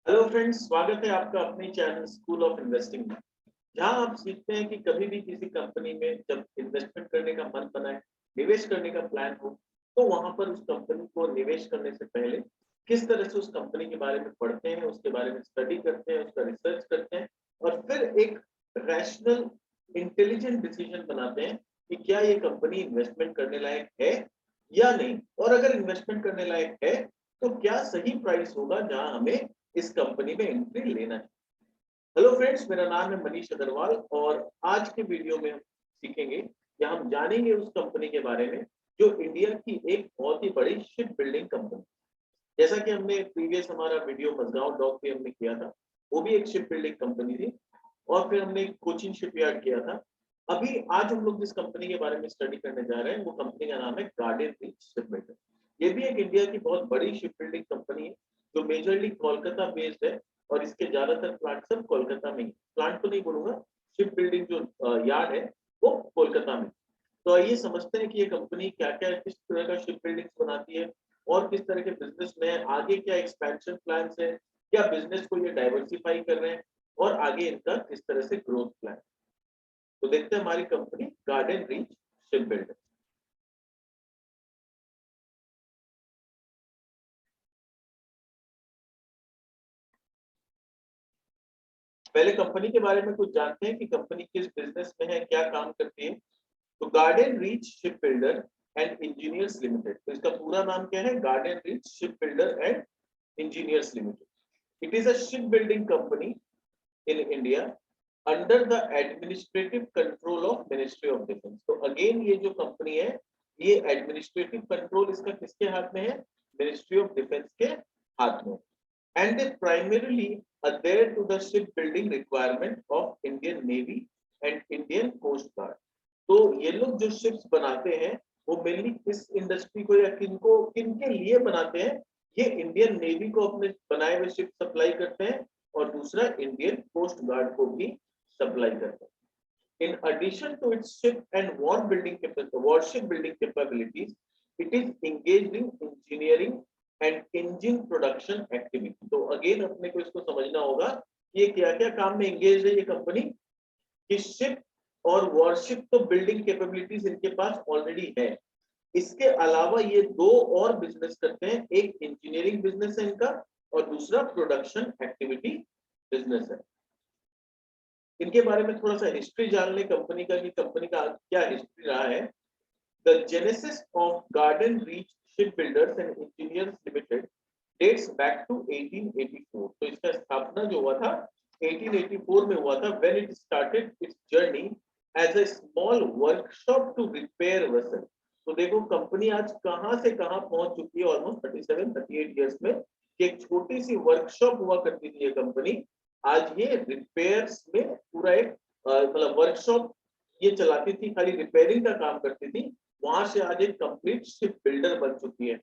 Hello friends, स्वागत है आपका अपने चैनल स्कूल ऑफ इन्वेस्टिंग में, जहां आप सीखते हैं कि कभी भी किसी कंपनी में जब इन्वेस्टमेंट करने का मन बनाए, निवेश करने का प्लान हो, तो वहां पर उस कंपनी को निवेश करने से पहले किस तरह से उस कंपनी के बारे में पढ़ते हैं, उसके बारे में स्टडी करते हैं, उसका रिसर्च करते हैं और फिर एक रैशनल इंटेलिजेंट डिसीजन बनाते हैं कि क्या ये कंपनी इन्वेस्टमेंट करने लायक है या नहीं, और अगर इन्वेस्टमेंट करने लायक है तो क्या सही प्राइस होगा जहां हमें इस कंपनी में एंट्री लेना है। हेलो फ्रेंड्स, मेरा नाम है मनीष अग्रवाल और आज के वीडियो में हम सीखेंगे या हम जानेंगे उस कंपनी के बारे में जो इंडिया की एक बहुत ही बड़ी शिप बिल्डिंग कंपनी। जैसा कि हमने प्रीवियस हमारा वीडियो मजगांव डॉक पे हमने किया था, वो भी एक शिप बिल्डिंग कंपनी थी और फिर हमने कोचिन शिपयार्ड किया था। अभी आज हम लोग जिस कंपनी के बारे में स्टडी करने जा रहे हैं वो कंपनी का नाम है गार्डन रीच शिप बिल्डर। ये भी एक इंडिया की बहुत बड़ी शिप बिल्डिंग कंपनी है जो मेजरली कोलकाता बेस्ड है और इसके ज्यादातर प्लांट सब कोलकाता में ही, प्लांट तो नहीं बोलूंगा, शिप बिल्डिंग जो यार्ड है वो कोलकाता में। तो आइए समझते हैं कि ये कंपनी क्या क्या किस तरह का शिप बिल्डिंग्स बनाती है और किस तरह के बिजनेस में आगे क्या एक्सपेंशन प्लान्स है, क्या बिजनेस को ये डाइवर्सिफाई कर रहे हैं और आगे इनका किस तरह से ग्रोथ प्लान। तो देखते हैं हमारी company garden reach ship builder. पहले कंपनी के बारे में कुछ जानते हैं कि कंपनी किस बिजनेस में है, क्या काम करती है। तो garden reach ship builder and engineers limited, तो इसका पूरा नाम क्या है? Garden reach ship builder and engineers limited. It is a ship building company in India under the administrative control of ministry of defence. तो अगेन ये जो company है, ये एडमिनिस्ट्रेटिव कंट्रोल इसका किसके हाथ में है? मिनिस्ट्री ऑफ डिफेंस के हाथ में। And they primarily adhere to the shipbuilding requirement of Indian Navy and Indian Coast Guard। तो ये लोग जो शिप्स बनाते हैं वो मेनली किस इंडस्ट्री को या किनके लिए बनाते हैं? ये इंडियन नेवी को अपने बनाए हुए शिप सप्लाई करते हैं और दूसरा इंडियन कोस्ट गार्ड को भी सप्लाई करते हैं। In addition to its ship and warship building capabilities, it is engaged in engineering and engine production activity. तो अगेन अपने को इसको समझना होगा कि ये क्या क्या काम में एंगेज है ये कंपनी। कि शिप और वॉरशिप तो बिल्डिंग कैपेबिलिटीज इनके पास ऑलरेडी है, इसके अलावा ये दो और बिजनेस करते हैं, एक इंजीनियरिंग बिजनेस है इनका और दूसरा प्रोडक्शन एक्टिविटी बिजनेस है। इनके बारे में थोड़ा सा हिस्ट्री जान ले कंपनी का कि कंपनी का क्या हिस्ट्री रहा है। The genesis of Garden Reach Shipbuilders and Engineers Limited dates back to 1884। तो इसका स्थापना जो हुआ था 1884 में हुआ था, when it started its journey as a small workshop to repair vessel। तो देखो कंपनी आज कहां से कहां पहुंच चुकी है, ऑलमोस्ट 37-38 इयर्स में। कि एक छोटी सी वर्कशॉप हुआ करती थी ये कंपनी, आज ये रिपेयर्स में पूरा एक मतलब वर्कशॉप ये चलाती थी, खाली रिपेयरिंग का काम करती थी। वहां से आज एक कंप्लीट शिप बिल्डर बन चुकी है।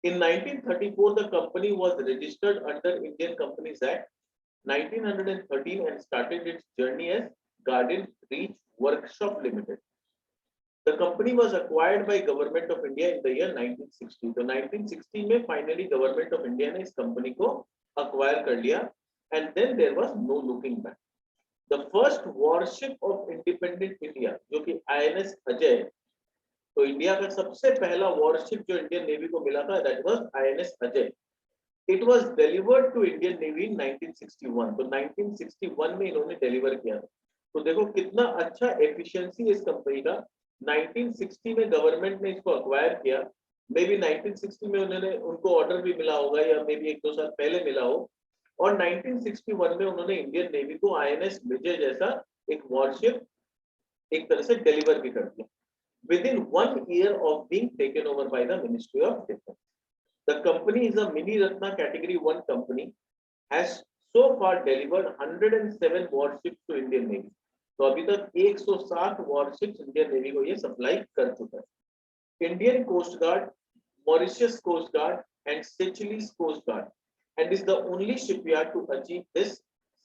In 1934 the company was registered under Indian Companies Act 1913 and started its journey as Garden Reach Workshop Limited। The company was acquired by Government of India in the year 1960। तो 1960 में finally government of India ने इस company को acquire कर लिया and then there was no looking back. The first warship of independent India जो कि INS Ajay, तो इंडिया का सबसे पहला वॉरशिप जो इंडियन नेवी को मिला था that was INS Ajay. It was delivered to Indian navy in 1961। तो 1961 में इन्होंने डिलीवर किया था। तो देखो कितना अच्छा एफिशिएंसी इस कंपनी का। 1960 में गवर्नमेंट ने इसको अक्वायर किया, मे बी 1960 में उन्होंने उनको ऑर्डर भी मिला होगा या मे बी 1-2 साल पहले मिला हो, और 1961 में उन्होंने इंडियन नेवी को आईएनएस विजय जैसा एक वॉरशिप एक तरह से डिलीवर भी कर दिया within 1 year of being taken over by the Ministry of Defense। The company is a mini Ratna category 1 company, has so far delivered 107 warships to Indian Navy। तो अभी तक 107 warships इंडियन नेवी को ये supply कर चुका है। Indian coast guard, Mauritius coast guard and Seychelles coast guard and is the only shipyard to achieve this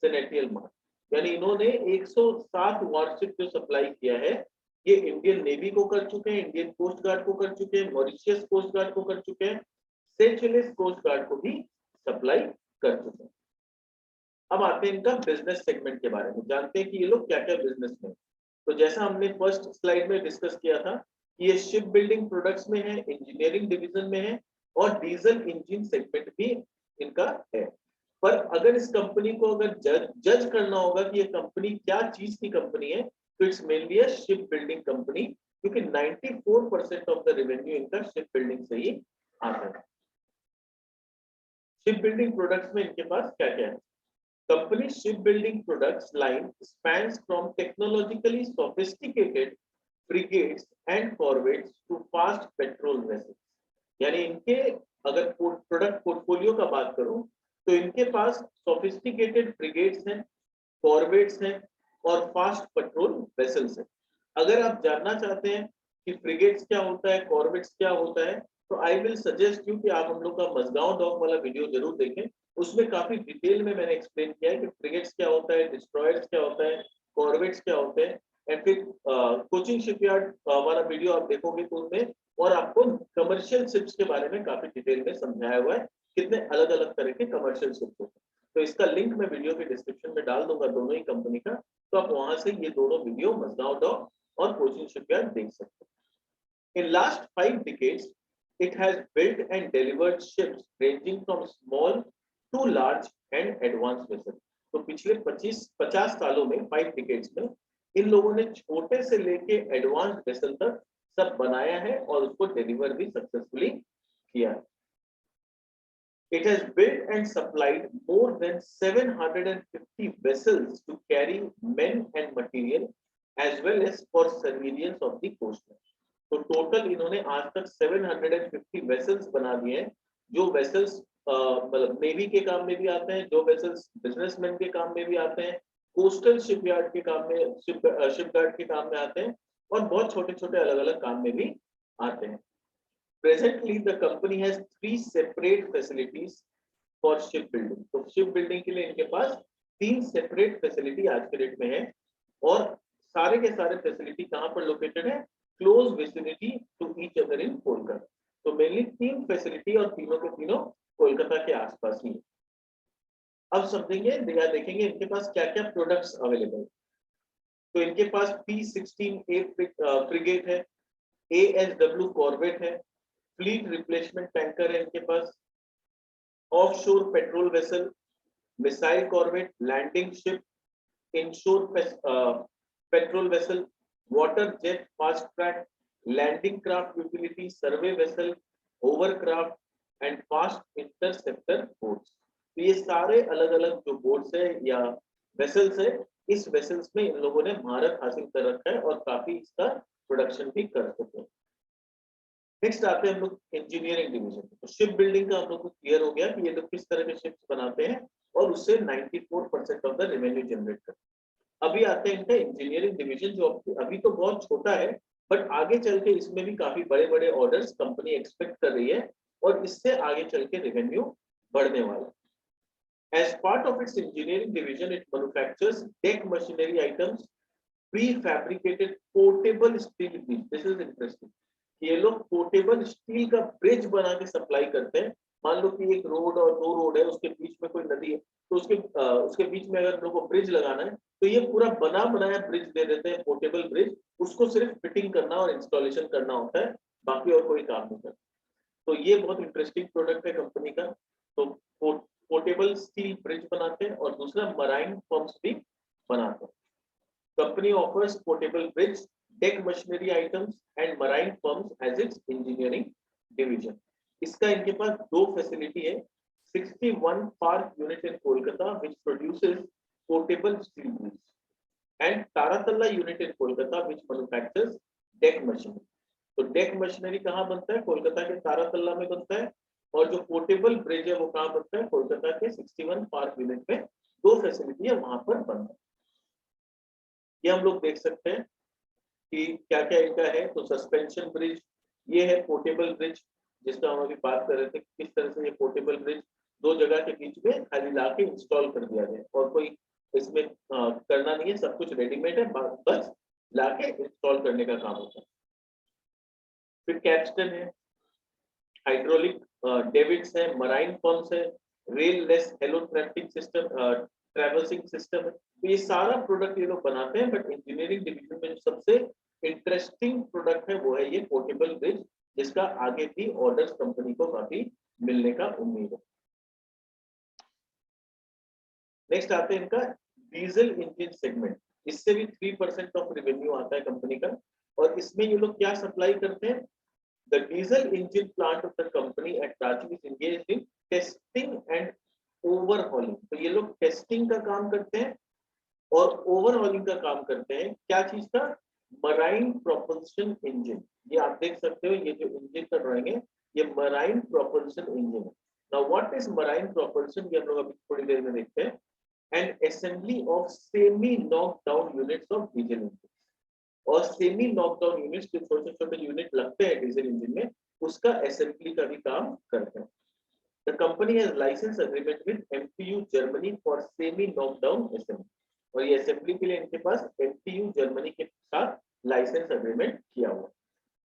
senatorial mark। यानी इन्होंने 107 वार्षिक जो सप्लाई किया है ये इंडियन नेवी को कर चुके हैं, इंडियन कोस्ट गार्ड को कर चुके हैं, मॉरिशियस कोस्ट गार्ड को कर चुके हैं, सेचेलेस कोस्ट गार्ड को भी सप्लाई कर चुके हैं। अब आते हैं इनका बिजनेस सेगमेंट के बारे में, जानते हैं कि ये लोग क्या क्या बिजनेस में। तो जैसा हमने फर्स्ट स्लाइड में डिस्कस किया था कि ये शिप बिल्डिंग प्रोडक्ट्स में है, इंजीनियरिंग डिवीजन में है और डीजल इंजन सेगमेंट भी इनका है। पर अगर इस कंपनी को अगर जज करना होगा कि ये कंपनी क्या चीज की कंपनी है, तो it's mainly a ship building company, क्योंकि 94% ऑफ द रेवेन्यू इनका शिप बिल्डिंग से ही आता है। शिप बिल्डिंग प्रोडक्ट्स में इनके पास क्या क्या है? Company's shipbuilding products line spans from technologically sophisticated frigates and corvettes to fast patrol vessels. यानी इनके अगर प्रोडक्ट पोर्टफोलियो का बात करूं तो इनके पास सोफिस्टिकेटेड फ्रिगेट्स हैं, कॉर्वेट्स हैं और फास्ट पेट्रोल वेसल्स हैं। अगर आप जानना चाहते हैं कि फ्रिगेट्स क्या होता है, कॉर्वेट्स क्या होता है, तो आई विल सजेस्ट यू कि आप हम लोग का मजगांव डॉक वाला वीडियो जरूर देखें। उसमें काफी डिटेल में मैंने एक्सप्लेन किया है कि फ्रिगेट्स क्या होता है, डिस्ट्रॉयर्स क्या होता है, कॉर्वेट्स क्या होते हैं। एंड फिर कोचिंग शिपयार्ड वाला वीडियो आप देखोगे तो उसमें और आपको कमर्शियल शिप्स के बारे में काफी डिटेल में समझाया हुआ है, कितने अलग अलग तरह के कमर्शियल शिप्स होते हैं। तो इसका लिंक मैं वीडियो के डिस्क्रिप्शन में डाल दूंगा दोनों ही कंपनी का, तो आप वहां से ये दोनों वीडियो मजगांव डॉक और कोचिंग शिपयार्ड देख सकते हैं। In last 5 decades, it has built and delivered ships ranging from small to large and advanced vessels. तो पिछले 50 सालों में 5 decades में इन लोगों ने छोटे से लेके एडवांस वेसल तक सब बनाया है और उसको डिलीवर भी सक्सेसफुली किया है। It has built and supplied more than 750 vessels to carry men and material as well as for surveillance of the coast. तो टोटल इन्होंने आज तक 750 वेसल्स बना दिए हैं, जो वेसल्स मतलब नेवी के काम में भी आते हैं, जो वेसल्स बिजनेसमैन के काम में भी आते हैं, कोस्टल शिपयार्ड के काम में, शिपगार्ड के काम में आते हैं और बहुत छोटे छोटे अलग अलग काम में भी आते हैं। Presently, the company has 3 separate facilities for shipbuilding. तो shipbuilding के लिए इनके पास 3 separate facility आज के डेट में है और सारे के सारे फैसिलिटी कहाँ पर लोकेटेड है? Close vicinity to each other in Kolkata. तो मेनली 3 फैसिलिटी और तीनों के तीनों कोलकाता के आसपास ही है। अब समझेंगे या देखेंगे इनके पास क्या क्या प्रोडक्ट्स अवेलेबल। तो इनके पास P-16A फ्रिगेट है, ASW कॉर्वेट है, फ्लीट रिप्लेसमेंट टैंकर है इनके पास, offshore patrol vessel, missile corvette, landing ship, inshore patrol vessel, water jet fast track, landing craft utility, survey vessel, hovercraft and fast interceptor boats. तो ये सारे अलग अलग जो बोट्स है या वेसल्स है, इस वेसल्स में इन लोगों ने महारत हासिल कर रखा है और काफी इसका प्रोडक्शन भी कर सकते हैं। नेक्स्ट आते हैं हम लोग इंजीनियरिंग डिवीजन। तो शिप बिल्डिंग का हम लोग को क्लियर हो गया कि ये लोग किस तरह के शिप्स बनाते हैं और उससे 94% ऑफ द रेवेन्यू जनरेट करते हैं। अभी आते हैं इनका इंजीनियरिंग डिवीजन, जो अभी तो बहुत छोटा है बट आगे चल के इसमें भी काफी बड़े बड़े ऑर्डर्स कंपनी एक्सपेक्ट कर रही है और इससे आगे चल के रेवेन्यू बढ़ने वाला है। As part of its engineering division, it manufactures deck machinery items, prefabricated portable steel bridge. This is interesting. ये लोग पोर्टेबल स्टील का ब्रिज बना के सप्लाई करते हैं। मान लो कि एक रोड और 2 रोड है, उसके बीच में कोई नदी है, तो उसके बीच में अगर लोगों को ब्रिज लगाना है तो ये पूरा बना बनाया ब्रिज दे देते हैं, पोर्टेबल ब्रिज। उसको सिर्फ फिटिंग करना और इंस्टॉलेशन करना होता है, बाकी और कोई काम नहीं करता। तो ये बहुत इंटरेस्टिंग प्रोडक्ट है कंपनी का। तो पोर्टेबल स्टील ब्रिज बनाते हैं और दूसरा मराइन फर्म्स भी बनाते हैं। Company offers portable bridge, deck machinery items and marine firms as its engineering division. इसका इनके पास 2 फैसिलिटी है, 61 park unit in Kolkata which produces portable steel bridge and Taratala unit in Kolkata which manufactures deck machinery. तो deck machinery कहाँ बनता है? कोलकाता के तारातल्ला में बनता है और जो पोर्टेबल ब्रिज है वो कहाँ बनता है? कोलकाता के 61 पार्क यूनिट में 2 फैसिलिटी है, वहां पर बनता है। ये हम लोग देख सकते हैं कि क्या क्या इनका है। तो सस्पेंशन ब्रिज, ये है पोर्टेबल ब्रिज जिसका हम अभी बात कर रहे थे, किस तरह से ये पोर्टेबल ब्रिज 2 जगह के बीच में खाली लाके इंस्टॉल कर दिया जाए और कोई इसमें करना नहीं है, सब कुछ रेडीमेड है, बस लाके इंस्टॉल करने का काम होता है। फिर कैप्स्टन है, हाइड्रोलिक डेविड्स है, मराइन फर्म्स है, rail less hello traffic system, traversing system है। तो ये सारा प्रोडक्ट ये लोग बनाते हैं, बट इंजीनियरिंग डिवीजन में जो सबसे इंटरेस्टिंग प्रोडक्ट है वो है ये पोर्टेबल ब्रिज, जिसका आगे भी ऑर्डर्स कंपनी को काफी मिलने का उम्मीद है। नेक्स्ट आते हैं इनका डीजल इंजन सेगमेंट। इससे भी 3% ऑफ रेवेन्यू आता है कंपनी का, और इसमें ये लोग क्या सप्लाई करते हैं? The diesel engine plant of the company at Ranchi is engaged in testing and overhauling. तो ये लोग टेस्टिंग का काम करते हैं और ओवरहॉलिंग का काम करते हैं। क्या चीज का? Marine propulsion engine. ये आप देख सकते हो, ये जो इंजन का ड्राइंग है ये मराइन प्रोपल्शन इंजन है। Now what is marine propulsion, ये हम लोग अभी थोड़ी देर में देखते हैं। And assembly of semi knock down units of diesel engine, और सेमी नॉकडाउन यूनिट्स जो छोटे छोटे यूनिट लगते हैं डीजल इंजन में, उसका असेंबली का भी काम करते हैं। The company has license agreement with MTU Germany for semi knockdown assembly, और ये असेंबली के लिए इनके पास एमटीयू जर्मनी के साथ लाइसेंस एग्रीमेंट किया हुआ।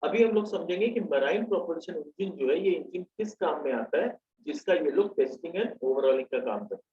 अभी हम लोग समझेंगे कि मराइन प्रोपल्शन इंजन जो है ये इंजन किस काम में आता है, जिसका ये लोग टेस्टिंग एंड ओवरऑलिंग का काम करते हैं।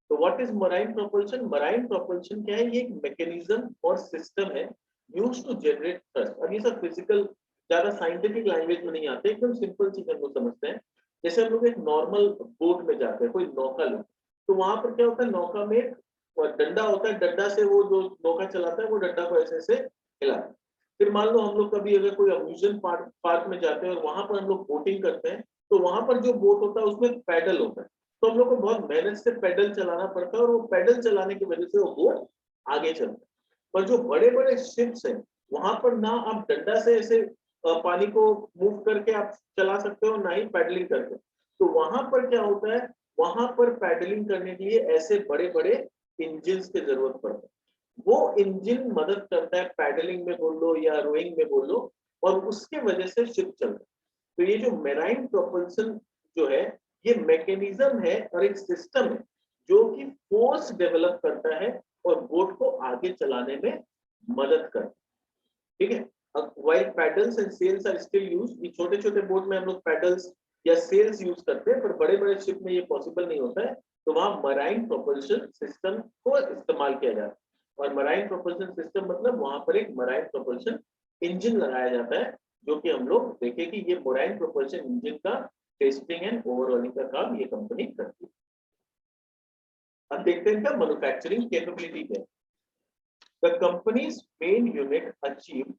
तो what is marine propulsion? Marine propulsion क्या है? ये एक मैकेनिज्म और सिस्टम है यूज्ड टू जनरेट थ्रस्ट। अब ये सब फिजिकल ज्यादा साइंटिफिक लैंग्वेज में नहीं आते, एकदम सिंपल चीज हम लोग समझते हैं। जैसे हम लोग एक नॉर्मल बोट में जाते हैं, कोई नौका लो, तो वहां पर क्या होता है? नौका में एक डंडा होता है, डंडा से वो जो नौका चलाता है वो डंडा को ऐसे ऐसे हिलाता है। फिर मान लो हम लोग कभी अगर कोई अम्यूजमेंट पार्क में जाते हैं और वहां पर हम लोग बोटिंग करते हैं, तो वहां पर जो बोट होता है उसमें पैडल होता है, तो हम लोग को बहुत मेहनत से पैडल चलाना पड़ता है, और वो पैडल चलाने की वजह से वो बोट आगे चलता है। पर जो बड़े बड़े शिप्स हैं वहां पर ना आप डंडा से ऐसे पानी को मूव करके आप चला सकते हो, ना ही पैडलिंग करके। तो वहां पर क्या होता है? वहां पर पैडलिंग करने के लिए ऐसे बड़े बड़े इंजन की जरूरत पड़ती है। वो इंजन मदद करता है, पैडलिंग में बोल लो या रोइंग में बोल लो, और उसके वजह से शिप चलता है। तो ये जो मैराइन प्रोपल्शन जो है ये मैकेनिज्म है और एक सिस्टम है जो कि फोर्स डेवलप करता है और बोट को आगे चलाने में मदद करता है। ठीक है, while paddles and sails are still used, ये छोटे छोटे बोट में हम लोग पैडल्स या सेल्स यूज करते हैं, पर बड़े बड़े शिप में ये पॉसिबल नहीं होता है, तो वहां मराइन प्रोपल्शन सिस्टम को इस्तेमाल किया जाता है। और मराइन प्रोपल्शन सिस्टम मतलब वहां पर एक मराइन प्रोपल्शन इंजन लगाया जाता है, जो कि हम लोग देखें कि ये मराइन प्रोपल्शन इंजन का टेस्टिंग एंड ओवरऑलिंग का काम ये कंपनी करती है। अब देखते हैं इनका मैन्युफैक्चरिंग कैपेबिलिटी क्या है। The company's main unit achieved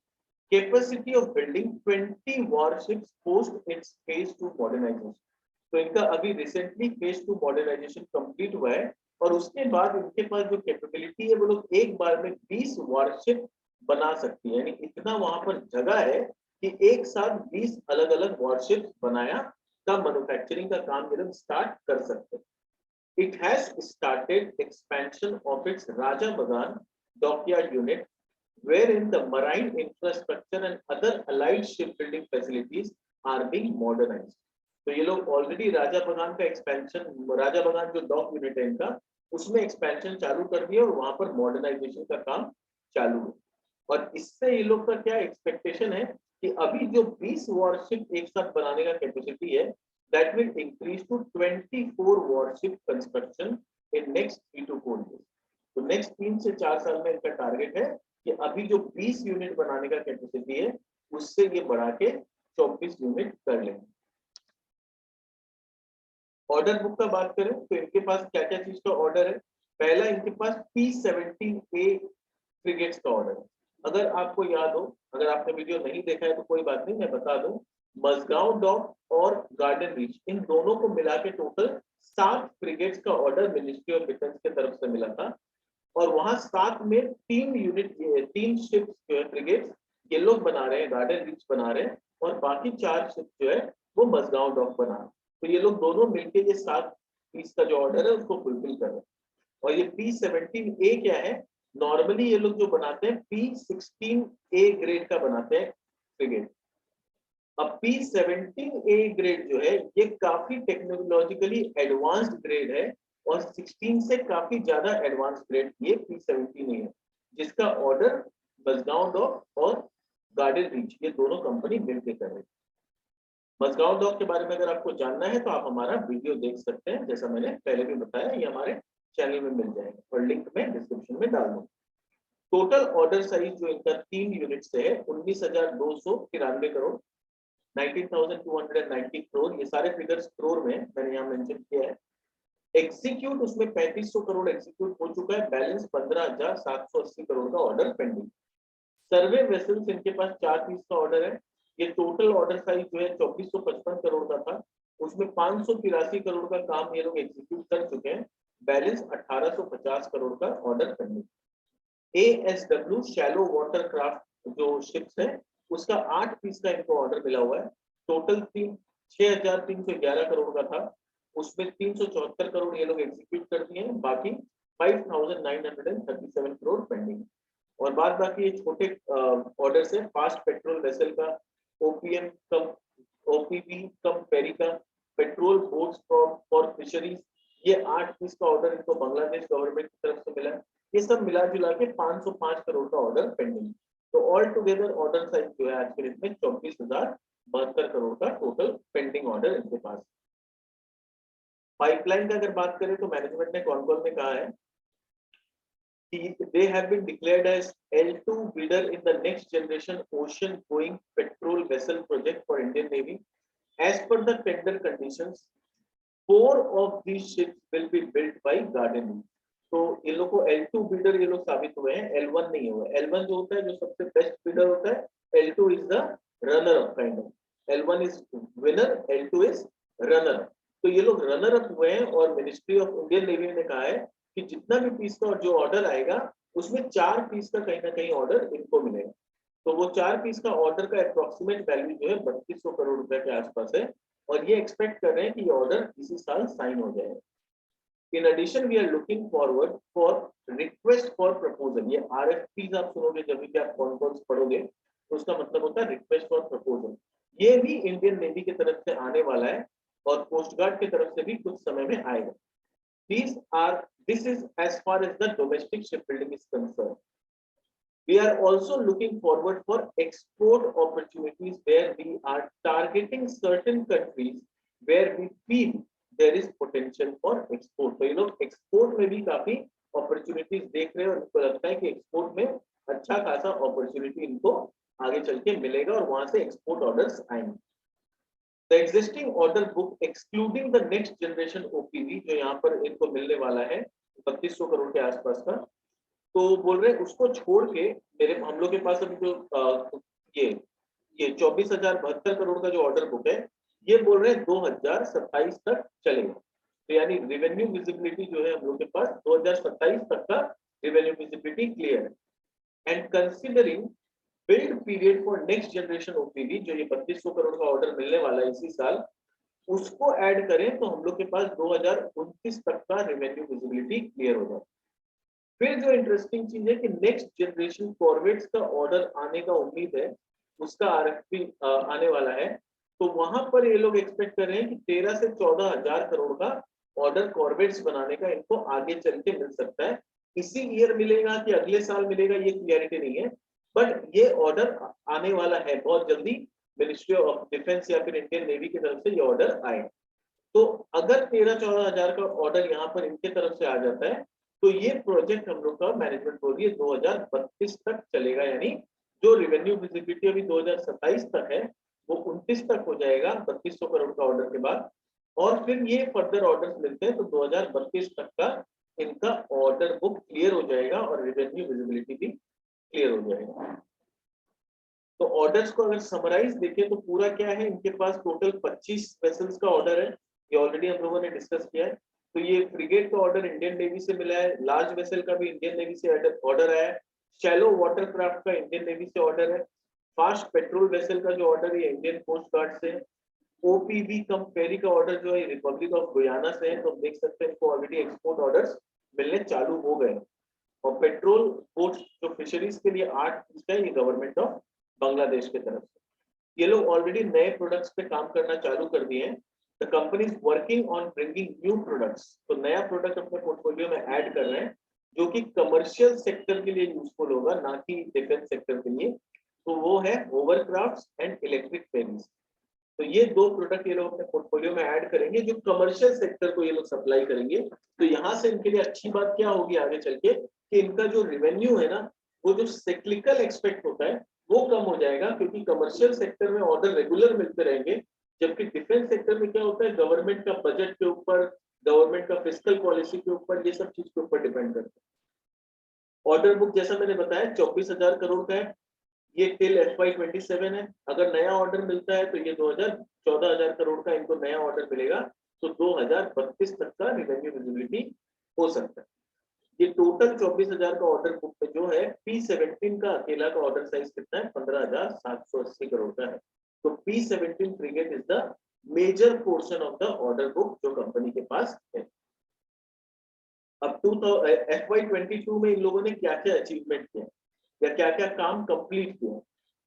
capacity of building 20 warships post its phase 2 modernization. तो इनका अभी रिसेंटली phase 2 modernization कंप्लीट हुआ है, और उसके बाद इनके पास जो कैपेबिलिटी है वो लोग एक बार में 20 वारशिप बना सकती है। यानी इतना वहां पर जगह है कि एक साथ 20 अलग अलग वारशिप बनाया का मैन्युफैक्चरिंग का काम ये लोग स्टार्ट कर सकते हैं। It has started expansion of its Raja Bagan dockyard unit, wherein the marine infrastructure and other allied shipbuilding facilities are being modernized. तो ये लोग ऑलरेडी राजा बगान का एक्सपेंशन, राजा बगान जो डॉक यूनिट है इनका, उसमें एक्सपेंशन चालू कर दिया और वहां पर मॉडर्नाइजेशन का काम चालू है। और इससे ये लोग का क्या एक्सपेक्टेशन है कि अभी जो 20 वॉरशिप एक साथ बनाने का कैपेसिटी है, that will increase to 24 warship construction in next 3 to 4 years. तो नेक्स्ट 3 से 4 साल में इनका टारगेट है कि अभी जो 20 यूनिट बनाने का कैपेसिटी है उससे ये बढ़ा के 24 यूनिट कर लेंगे। ऑर्डर बुक का बात करें तो इनके पास क्या क्या चीज का ऑर्डर है। पहला, इनके पास P-17A फ्रिगेट्स का ऑर्डर है। अगर आपको याद हो, अगर आपने वीडियो नहीं देखा है तो कोई बात नहीं, मैं बता दूं, मजगांव डॉक और गार्डन रीच इन दोनों को मिला के टोटल 7 फ्रिगेट्स का ऑर्डर मिनिस्ट्री ऑफ डिफेंस की तरफ से मिला था, और वहां 7 में 3 शिप्स जो है फ्रिगेट्स ये लोग बना रहे हैं, गार्डन रीच बना रहे हैं, और बाकी 4 शिप जो है वो मजगांव डॉक बना रहे हैं। तो ये लोग दोनों मिलके ये 7 पीस का जो ऑर्डर है उसको फुलफिल कर रहे हैं। और ये P-17A क्या है? नॉर्मली ये लोग जो बनाते हैं P-16A ग्रेड का बनाते हैं फ्रिगेट। अब P-17A ग्रेड जो है ये काफी टेक्नोलॉजिकली एडवांस्ड ग्रेड है, और 16 से काफी ज्यादा एडवांस ग्रेड ये P-17A है, जिसका ऑर्डर मजगांव डॉक और गार्डन रीच ये दोनों कंपनी मिलकर कर रही है। मजगांव डॉक के बारे में अगर आपको जानना है तो आप हमारा वीडियो देख सकते हैं, जैसा मैंने पहले भी बताया, ये हमारे चैनल में मिल जाएगा और लिंक में डिस्क्रिप्शन में डाल दूंगा। टोटल ऑर्डर साइज जो इनका 3 यूनिट से है 19,293 करोड़, 19,290 करोड़, ये सारे फिगर्स करोड़ में मैंने यहाँ मेंशन किया है। एग्जीक्यूट उसमें 3500 करोड़ एग्जीक्यूट हो चुका है, बैलेंस 15,780 करोड़ का ऑर्डर पेंडिंग। सर्वे वेसल्स इनके पास 4 पीस का ऑर्डर है। ये टोटल ऑर्डर साइज जो है 2455 करोड़ का था, उसमें 583 करोड़ का काम ये लोग एग्जीक्यूट कर चुके हैं, बैलेंस 1850 करोड़ का order pending. ASW shallow water craft जो शिप्स है उसका 8 पीस का इनको ऑर्डर मिला हुआ है, टोटल 6,311 करोड़ का था, उसमें 374 करोड़ ये लोग एग्जीक्यूट कर दिए हैं, बाकी 5,937 करोड़ पेंडिंग। और बाद बाकी ये छोटे ऑर्डर से फास्ट पेट्रोल वेसल का, ओपीएम कम ओपीवी कम फेरी का, पेट्रोल बोट्स फॉर फिशरीज, ये 8 पीस का ऑर्डर इनको बांग्लादेश गवर्नमेंट की तरफ से मिला है। ये सब मिला जुला के 505 करोड़ का ऑर्डर पेंडिंग। तो ऑल टुगेदर ऑर्डर साइज जो है आज के डेट में 24,072 करोड़ का टोटल पेंडिंग ऑर्डर इनके पास। पाइपलाइन का अगर बात करें तो मैनेजमेंट ने कॉन कॉल में कहा है they have been declared as L2 bidder in the next generation ocean going petrol vessel project for Indian Navy. As per the tender conditions, 4 of these ships will be built by Garden Reach. तो ये लोग को L2 bidder ये लोग साबित हुए हैं, L1 नहीं हुआ। L1 जो होता है जो सबसे बेस्ट बिडर होता है, L2 is the runner up kind of, L1 is winner, L2 is runner. तो ये लोग रनर अप हुए हैं और मिनिस्ट्री ऑफ इंडियन नेवी ने कहा है कि जितना भी पीस का जो ऑर्डर आएगा उसमें 4 पीस का कहीं ना कहीं ऑर्डर इनको मिलेगा। तो वो 4 पीस का ऑर्डर का अप्रोक्सीमेट वैल्यू जो है 3200 करोड़ रुपए के आसपास है और ये एक्सपेक्ट कर रहे हैं कि ये ऑर्डर इसी साल साइन हो जाएगा। In addition, we are looking forward for request for proposal. ये RFPs आप सुनोगे जब भी आप कॉन कॉल्स पढ़ोगे तो उसका मतलब होता है रिक्वेस्ट फॉर प्रपोजल। ये भी इंडियन नेवी की तरफ से आने वाला है और कोस्ट गार्ड की तरफ से भी कुछ समय में आएगा। This is as far as the domestic shipbuilding is concerned. We are also looking forward for export opportunities where we are targeting certain countries where we feel there is potential for export. तो ये लोग export में भी काफी opportunities देख रहे हैं और उनको लगता है कि एक्सपोर्ट में अच्छा खासा अपॉर्चुनिटी इनको आगे चल के मिलेगा और वहां से एक्सपोर्ट ऑर्डर्स आएंगे। The existing order book excluding the next generation OPV जो यहाँ पर इनको मिलने वाला है 3200 करोड़ के आसपास का, तो बोल रहे उसको छोड़ के मेरे हम लोग के पास अभी जो ये 24,072 करोड़ का जो ऑर्डर बुक है ये बोल रहे हैं 2027 तक चलेगा। तो यानी रेवेन्यू विजिबिलिटी जो है हम लोग के पास 2027 तक का रेवेन्यू विजिबिलिटी क्लियर है। And considering build period for next generation OPV जो ये 3200 करोड़ का ऑर्डर मिलने वाला है इसी साल, उसको ऐड करें तो हम लोग के पास 2029 तक का रेवेन्यू विजिबिलिटी क्लियर हो जाए। फिर जो इंटरेस्टिंग चीज है कि नेक्स्ट जनरेशन कॉर्वेट्स का ऑर्डर आने का उम्मीद है, उसका आरएफपी आने वाला है, तो वहां पर ये लोग एक्सपेक्ट कर रहे हैं कि 13 से 14 हजार करोड़ का ऑर्डर कॉर्वेट्स बनाने का इनको आगे चल के मिल सकता है। इसी ईयर मिलेगा कि अगले साल मिलेगा ये क्लियरिटी नहीं है, बट ये ऑर्डर आने वाला है बहुत जल्दी, मिनिस्ट्री ऑफ डिफेंस या फिर इंडियन नेवी की तरफ से ये ऑर्डर आए। तो अगर 13-14 हजार का ऑर्डर यहाँ पर इनके तरफ से आ जाता है तो ये प्रोजेक्ट हम लोग का मैनेजमेंट बोल रही है 2032 तक चलेगा, यानी जो रेवेन्यू विजिबिलिटी अभी 2027 तक है वो 29 तक हो जाएगा 3200 करोड़ का ऑर्डर के बाद, और फिर ये फर्दर ऑर्डर्स मिलते हैं तो 2032 तक का इनका ऑर्डर बुक क्लियर हो जाएगा और रेवेन्यू विजिबिलिटी भी क्लियर हो जाएगा। तो ऑर्डर्स को अगर समराइज देखें तो पूरा क्या है, इनके पास टोटल 25 वेसल्स का ऑर्डर है, ये ऑलरेडी हम लोगों ने डिस्कस किया है। तो ये फ्रिगेट का ऑर्डर इंडियन नेवी से मिला है, लार्ज वेसल का भी इंडियन नेवी से ऑर्डर आया है, शैलो वाटरक्राफ्ट का इंडियन नेवी से ऑर्डर है, फास्ट पेट्रोल वेसल का जो ऑर्डर है इंडियन कोस्ट गार्ड से है, ओपीवी कम फेरी का ऑर्डर जो है रिपब्लिक ऑफ गुयाना से है। तो देख सकते हैं इनको ऑलरेडी एक्सपोर्ट ऑर्डर्स मिलने चालू हो गए। और पेट्रोल बोट्स जो फिशरीज के लिए 8 पीस है, ये गवर्नमेंट ऑफ बांग्लादेश की तरफ से। ये लोग ऑलरेडी नए प्रोडक्ट्स पे काम करना चालू कर दिए हैं। The company is working on bringing new products, तो नया प्रोडक्ट अपने पोर्टफोलियो में ऐड कर रहे हैं जो कि कमर्शियल सेक्टर के लिए यूजफुल होगा, ना कि डिफेंस सेक्टर के लिए। तो वो है होवरक्राफ्ट्स एंड इलेक्ट्रिक फेरीज। तो ये दो प्रोडक्ट ये लोग अपने पोर्टफोलियो में ऐड करेंगे जो कमर्शियल सेक्टर को ये लोग सप्लाई करेंगे। तो यहाँ से इनके लिए अच्छी बात क्या होगी आगे चल के कि इनका जो रेवेन्यू है ना, वो जो साइक्लिकल एक्सपेक्ट होता है वो कम हो जाएगा, क्योंकि कमर्शियल सेक्टर में ऑर्डर रेगुलर मिलते रहेंगे, जबकि डिफेंस सेक्टर में क्या होता है, गवर्नमेंट का बजट के ऊपर, गवर्नमेंट का फिस्कल पॉलिसी के ऊपर, ये सब चीज के ऊपर डिपेंड करता है। ऑर्डर बुक जैसा मैंने बताया 24,000 करोड़ का है, ये टिल FY27 है। अगर नया ऑर्डर मिलता है तो ये 14,000 करोड़ का इनको नया ऑर्डर मिलेगा, तो 2032 तक का रेवेन्यू विजिबिलिटी हो सकता है। ये टोटल 24,000 का ऑर्डर बुक में जो है, P17 का अकेला का ऑर्डर साइज कितना है, 15,780 करोड़ का है। तो P17 frigate is the major portion of the order book जो कंपनी के पास है। अब FY22 में इन लोगों ने क्या क्या अचीवमेंट किया या क्या क्या काम कंप्लीट किया।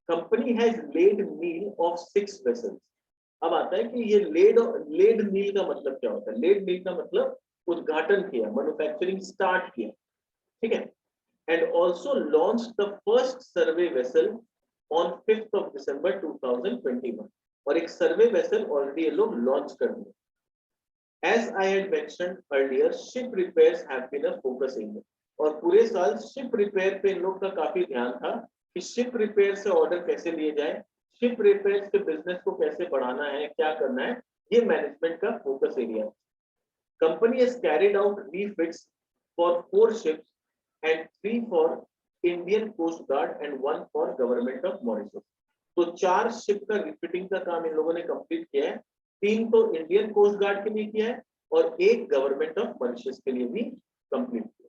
Company has laid keel of 6 vessels. अब आता है कि ये लेड मील का मतलब क्या होता है। लेड मील का मतलब उद्घाटन किया, मैन्युफैक्चरिंग स्टार्ट किया, ठीक है। And also launch the first survey vessel on 5th of December 2021। और एक सर्वे वेसल ऑलरेडी ये लोग लॉन्च कर दिया। As I had mentioned earlier, ship repairs have been a focus area। और पूरे साल शिप रिपेयर पे इन लोग का काफी ध्यान था कि शिप रिपेयर से ऑर्डर कैसे लिए जाए, शिप रिपेयर के बिजनेस को कैसे बढ़ाना है, क्या करना है, ये मैनेजमेंट का फोकस एरिया है। Company has carried out refits for 4 ships and 3 for Indian Coast Guard and 1 for Government of Mauritius। तो 4 शिप का रिफिटिंग का काम इन लोगों ने कंप्लीट किया है। 3 तो इंडियन कोस्ट गार्ड के लिए किया है और 1 गवर्नमेंट ऑफ मॉरिशस के लिए भी कंप्लीट किया।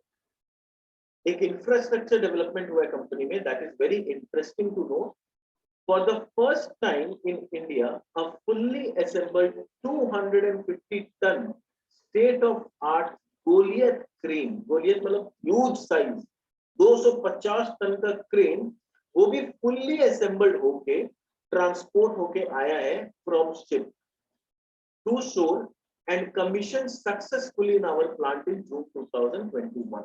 एक इंफ्रास्ट्रक्चर डेवलपमेंट हुआ है कंपनी में, that is very interesting to know. For the first time in India a fully assembled 250 ton state of the art Goliath, crane मतलब ह्यूज साइज, 250 टन का क्रेन, वो भी फुल्ली असेंबल्ड होके transport होके आया है from ship to shore and commissioned successfully in our plant in June 2021।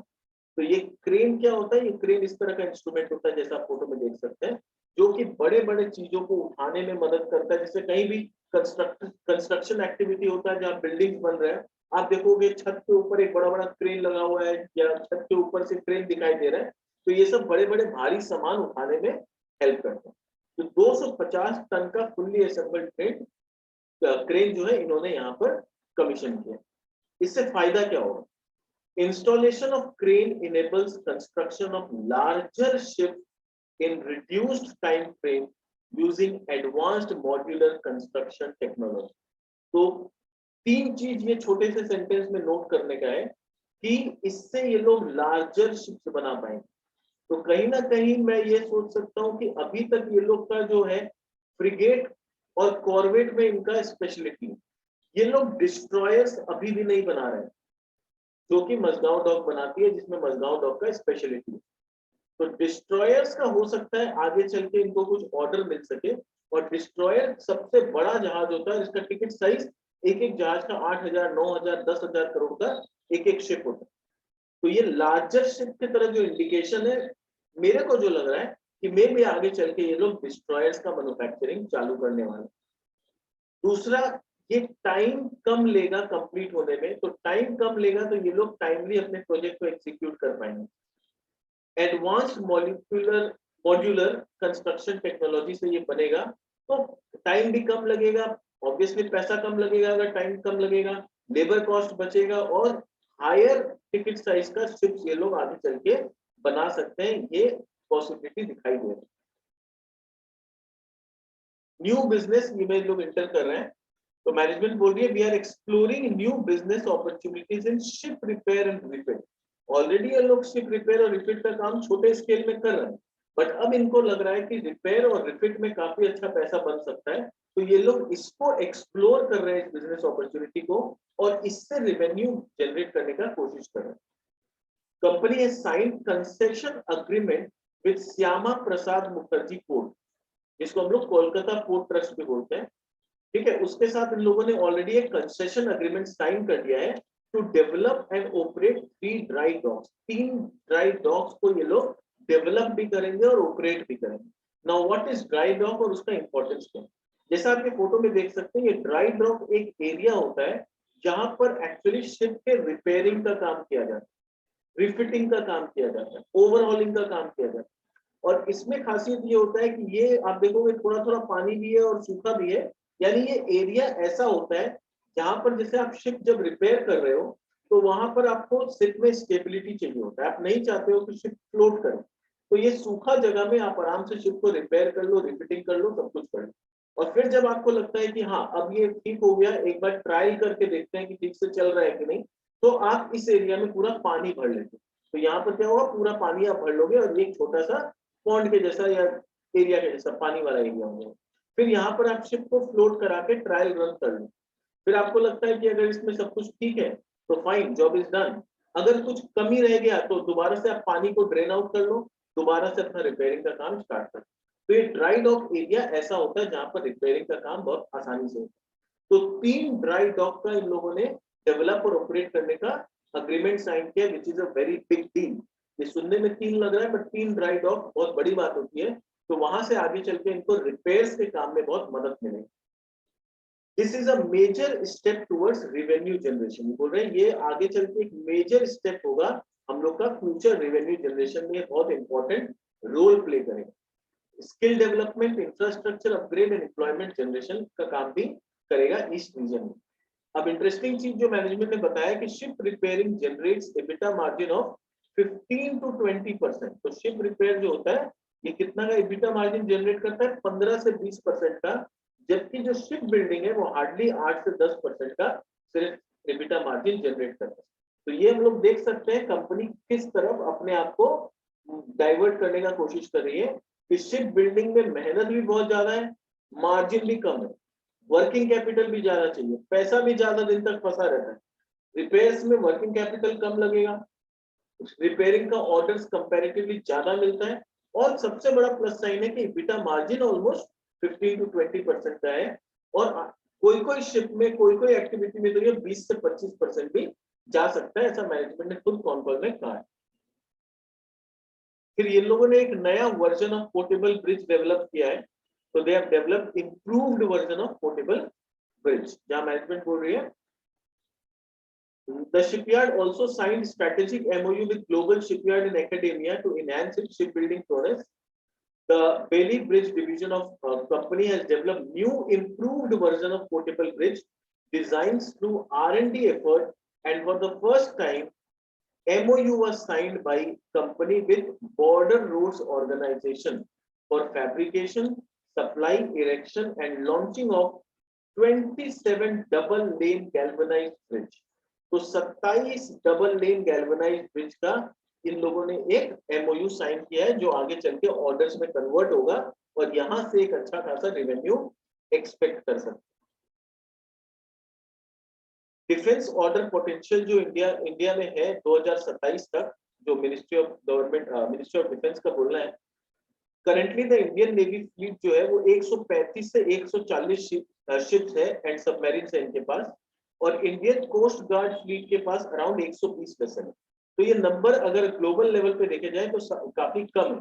तो ये क्रेन क्या होता है, ये क्रेन इस तरह का इंस्ट्रूमेंट होता है जैसा आप फोटो में देख सकते हैं, जो कि बड़े बड़े चीजों को उठाने में मदद करता है। जैसे कहीं भी कंस्ट्रक्शन एक्टिविटी होता है जहाँ बिल्डिंग बन रहा है, आप देखोगे छत के ऊपर एक बड़ा बड़ा क्रेन लगा हुआ है या छत के ऊपर से क्रेन दिखाई दे रहा है, तो ये सब बड़े बड़े भारी सामान उठाने में हेल्प करता है। तो 250 टन का फुल्ली असेंबल्ड क्रेन जो है इन्होंने यहाँ पर कमीशन किया। इससे फायदा क्या होगा, installation of crane enables construction of larger ship in reduced time frame using advanced modular construction technology. तो 3 चीज ये छोटे से सेंटेंस में नोट करने का है कि इससे ये लोग लार्जर शिप्स बना पाएंगे। तो कहीं ना कहीं मैं ये सोच सकता हूँ कि अभी तक ये लोग का जो है फ्रिगेट और कॉर्वेट में इनका स्पेशलिटी, ये लोग डिस्ट्रॉयर्स अभी भी नहीं बना रहे हैं, जो कि मजगांव डॉक बनाती है, जिसमें मजगांव डॉक का स्पेशलिटी है। तो डिस्ट्रॉयर्स का हो सकता है आगे चल के इनको कुछ ऑर्डर मिल सके। और डिस्ट्रॉयर सबसे बड़ा जहाज होता है, इसका टिकट साइज एक एक जहाज का 8,000, 9,000, 10,000 करोड़ का एक एक शिप होता है। तो ये लार्जर शिप की तरह जो इंडिकेशन है, मेरे को जो लग रहा है कि मे भी आगे चल के ये लोग डिस्ट्रॉयर्स का मैन्युफैक्चरिंग चालू करने वाले। दूसरा, ये टाइम कम लेगा कंप्लीट होने में, तो टाइम कम लेगा तो ये लोग टाइमली अपने प्रोजेक्ट को एग्जीक्यूट कर पाएंगे। एडवांस्ड मॉड्यूलर कंस्ट्रक्शन टेक्नोलॉजी से ये बनेगा, तो टाइम भी कम लगेगा, ऑब्वियसली पैसा कम लगेगा, अगर टाइम कम लगेगा लेबर कॉस्ट बचेगा, और हायर टिकट साइज का शिप्स ये लोग आगे चल के बना सकते हैं। ये पॉसिबिलिटी दिखाई दे रही है। न्यू बिजनेस में लोग इंटर कर रहे हैं, तो मैनेजमेंट बोल रही है we are exploring new business opportunities in ship repair and refit. Already ये लोग शिप रिपेयर और रिफिट का काम छोटे स्केल में कर रहे हैं, बट अब इनको लग रहा है कि रिपेयर और रिफिट में काफी अच्छा पैसा बन सकता है, तो ये लोग इसको एक्सप्लोर कर रहे हैं, इस बिजनेस अपॉर्चुनिटी को, और इससे रेवेन्यू जनरेट करने का कोशिश कर रहे हैं। Company has signed concession agreement with Shyama Prasad Mukherjee port, जिसको हम लोग कोलकाता पोर्ट ट्रस्ट भी बोलते हैं, ठीक है। उसके साथ इन लोगों ने ऑलरेडी एक कंसेशन अग्रीमेंट साइन कर दिया है to develop and operate 3 dry docks. 3 dry docks को ये लोग डेवलप भी करेंगे और ऑपरेट भी करेंगे। Now what is dry dock और उसका इंपॉर्टेंस क्या है? जैसा आप ये फोटो में देख सकते हैं, ये ड्राई डॉक एक एरिया होता है जहां पर एक्चुअली शिप के रिपेयरिंग का काम किया जाता है, रिफिटिंग का काम किया जाता है, ओवरहॉलिंग का काम किया जाता है। और इसमें खासियत ये होता है कि ये आप देखोगे थोड़ा थोड़ा पानी भी है और सूखा भी है, यानी ये एरिया ऐसा होता है जहां पर जैसे आप शिप जब रिपेयर कर रहे हो तो वहां पर आपको शिप में स्टेबिलिटी चाहिए होता है, आप नहीं चाहते हो कि शिप फ्लोट करे, तो ये सूखा जगह में आप आराम से शिप को रिपेयर कर लो, रिफिटिंग कर लो, सब कुछ कर लो। और फिर जब आपको लगता है कि हाँ अब ये ठीक हो गया, एक बार ट्रायल करके देखते हैं कि ठीक से चल रहा है कि नहीं, तो आप इस एरिया में पूरा पानी भर लेते हो। तो यहाँ पर क्या होगा, पूरा पानी आप भर लोगे और एक छोटा सा पॉन्ड के जैसा या एरिया के जैसा पानी वाला एरिया होगा। फिर यहाँ पर आप शिप को फ्लोट करा के ट्रायल रन कर लो। फिर आपको लगता है कि अगर इसमें सब कुछ ठीक है तो फाइन, जॉब इज डन। अगर कुछ कमी रह गया तो दोबारा से आप पानी को ड्रेन आउट कर लो, दोबारा से अपना रिपेयरिंग का काम स्टार्ट कर। तो ये ड्राई डॉक एरिया ऐसा होता है जहां पर रिपेयरिंग का काम बहुत आसानी से होता है। तो 3 ड्राई डॉक का इन लोगों ने डेवलप और ऑपरेट करने का अग्रीमेंट साइन किया, विच is a very big deal. ये सुनने में 3 लग रहा है, बट 3 ड्राई डॉक बहुत बड़ी बात होती है। तो वहां से आगे चल के इनको रिपेयर्स के काम में बहुत मदद मिलेगी। This is a major step towards revenue generation. बोल रहे हैं ये आगे चल के एक मेजर स्टेप होगा हम लोग का फ्यूचर रेवेन्यू जनरेशन में, बहुत इंपॉर्टेंट रोल प्ले करेगा। Skill development, infrastructure upgrade and employment generation का काम भी करेगा इस रीजन में। अब इंटरेस्टिंग चीज जो मैनेजमेंट ने बताया कि ship repairing generates EBITDA margin of 15 to 20%। तो शिप रिपेयर जो होता है ये कितना का एबिटा मार्जिन जनरेट करता है, 15 से 20% का। जबकि जो शिप बिल्डिंग है वो हार्डली 8 से 10% का सिर्फ एबिटा मार्जिन जनरेट करता है। तो ये हम लोग देख सकते हैं कंपनी किस तरफ अपने आप को डाइवर्ट करने का कोशिश कर रही है कि शिप बिल्डिंग में मेहनत भी बहुत ज्यादा है, मार्जिन भी कम है, वर्किंग कैपिटल भी ज्यादा चाहिए, पैसा भी ज्यादा दिन तक फंसा रहता है। रिपेयर्स में वर्किंग कैपिटल कम लगेगा, रिपेयरिंग का ऑर्डर्स कंपैरेटिवली ज्यादा मिलता है, और सबसे बड़ा प्लस साइन है कि इबिटा मार्जिन ऑलमोस्ट 15 to 20% का है। और कोई कोई शिप में कोई कोई एक्टिविटी में तो ये 20 से 25% भी जा सकता है, ऐसा मैनेजमेंट ने खुद कॉन कॉल में कहा है। फिर ये लोगों ने एक नया version of portable bridge develop किया है। तो they have developed improved version of portable bridge, जहां मैनेजमेंट बोल रही है the shipyard also signed strategic MOU with global shipyard and academia to enhance its shipbuilding progress. The Bailey Bridge division of company has developed new improved version of portable bridge designs through R&D effort, and for the first time MOU was signed by company with Border Roads Organization for fabrication, supply, erection and launching of 27 double lane galvanized bridge। तो 27 double lane galvanised bridge का इन लोगों ने एक MOU sign किया है, जो आगे चल के ऑर्डर्स में कन्वर्ट होगा और यहां से एक अच्छा खासा रेवेन्यू एक्सपेक्ट कर सकते हैं। डिफेंस ऑर्डर पोटेंशियल जो इंडिया में है 2027 तक, जो मिनिस्ट्री ऑफ डिफेंस का बोलना है। Currently the Indian navy fleet जो है वो 135 से 140 शिप्स है एंड सबमरीन है इनके पास, और इंडियन कोस्ट गार्ड फ्लीट के पास अराउंड 120 वेसल है। तो ये नंबर अगर ग्लोबल लेवल पे देखे जाए तो काफी कम है।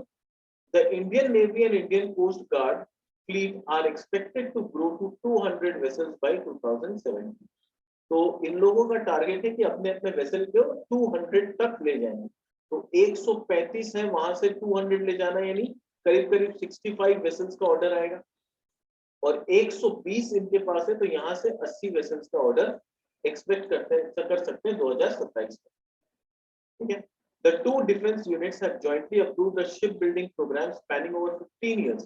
The Indian Navy and Indian coast Guard fleet are expected to grow to 200 vessels by 2070। तो इन लोगों का टारगेट है कि अपने अपने वेसल को 200 तक ले जाएंगे। तो 135 है, वहां से 200 ले जाना, यानी करीब करीब 65 वेसल्स का ऑर्डर आएगा, और 120 इनके पास है, तो यहाँ से 80 वेसल्स का ऑर्डर एक्सपेक्ट कर सकते हैं 2027 में। ठीक है। The two defense units have jointly approved a shipbuilding program spanning over 15 years,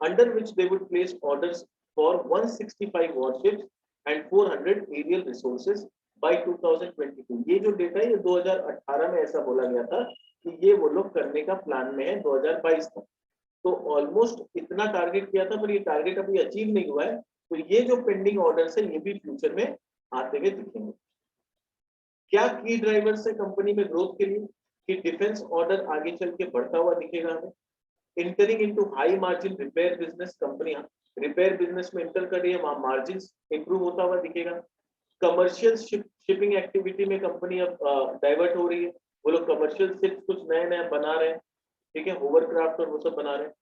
under which they would place orders for 165 warships and 400 aerial resources by 2022। ये जो डेटा है ये 2018 में ऐसा बोला गया था कि ये वो लोग करने का प्लान में है 2022 तक। तो ऑलमोस्ट इतना टारगेट किया था, पर ये टारगेट अभी अचीव नहीं हुआ है। तो ये जो पेंडिंग ऑर्डर्स है ये भी फ्यूचर में आते हुए दिखेंगे। क्या की ड्राइवर्स है कंपनी में ग्रोथ के लिए, कि डिफेंस ऑर्डर आगे चल के बढ़ता हुआ दिखेगा हमें। Entering into high margin repair business, company repair business में इंटर कर रही है, वहां मार्जिन इंप्रूव होता हुआ दिखेगा। कमर्शियल शिपिंग एक्टिविटी में कंपनी अब डाइवर्ट हो रही है, वो लोग कमर्शियल शिप कुछ नए नए बना रहे हैं, ठीक है, होवरक्राफ्ट और वो सब बना रहे हैं।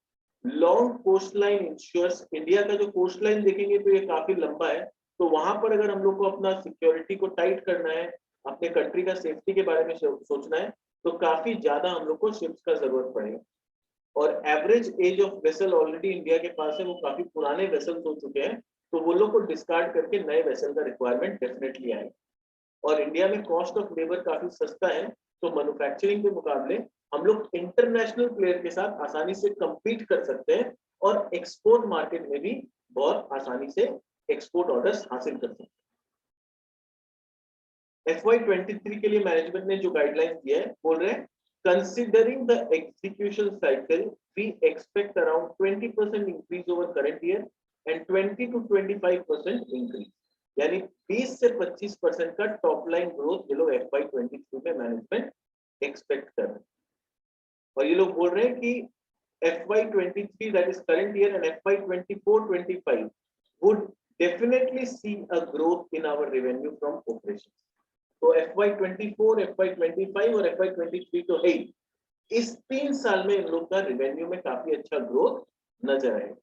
Long coast line ensures, India का जो कोस्ट लाइन देखेंगे तो ये काफी लंबा है, तो वहां पर अगर हम लोग को अपना सिक्योरिटी को टाइट करना है, अपने कंट्री का सेफ्टी के बारे में सोचना है, तो काफी ज्यादा हम लोग को शिप्स का जरूरत पड़ेगा। और average age of vessel already India के पास है, वो काफी पुराने वेसल्स हो चुके हैं, तो वो लोग को डिस्कार्ड करके नए वेसल का रिक्वायरमेंट डेफिनेटली आएगा। और इंडिया में कॉस्ट ऑफ लेबर काफी सस्ता है, तो मैन्युफैक्चरिंग के मुकाबले हम लोग इंटरनेशनल प्लेयर के साथ आसानी से compete कर सकते हैं और एक्सपोर्ट मार्केट में भी बहुत आसानी से एक्सपोर्ट ऑर्डर्स हासिल कर सकते हैं। FY23 के लिए मैनेजमेंट ने जो गाइडलाइंस दिया है, बोल रहे हैं considering the execution cycle we expect around 20% increase over current year and 20 to 25% increase, यानी 20 से 25% का टॉप लाइन ग्रोथ ये लोग FY23 में मैनेजमेंट एक्सपेक्ट कर रहे हैं। और ये लोग बोल रहे हैं कि FY23 that is current year and FY24-25 would definitely see a growth in our revenue from operations. तो FY24, FY25 और FY23 तो है, इस 3 साल में इन लोग का रेवेन्यू में काफी अच्छा ग्रोथ नजर आएगा।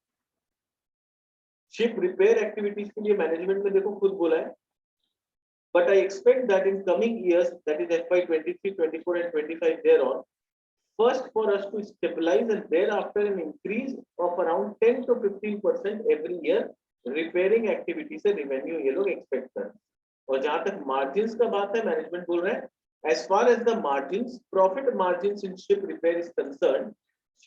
शिप रिपेयर एक्टिविटीज के लिए मैनेजमेंट ने देखो खुद बोला है, but I expect that in coming years, that is FY23, 24 and 25 thereon, first for us to stabilize and thereafter an increase of around 10 to 15% every year repairing activity से revenue ये लोग expect कर। और जहां तक margins का बात है, मैनेजमेंट बोल रहा है as far as the margins, profit margins in ship repair is concerned,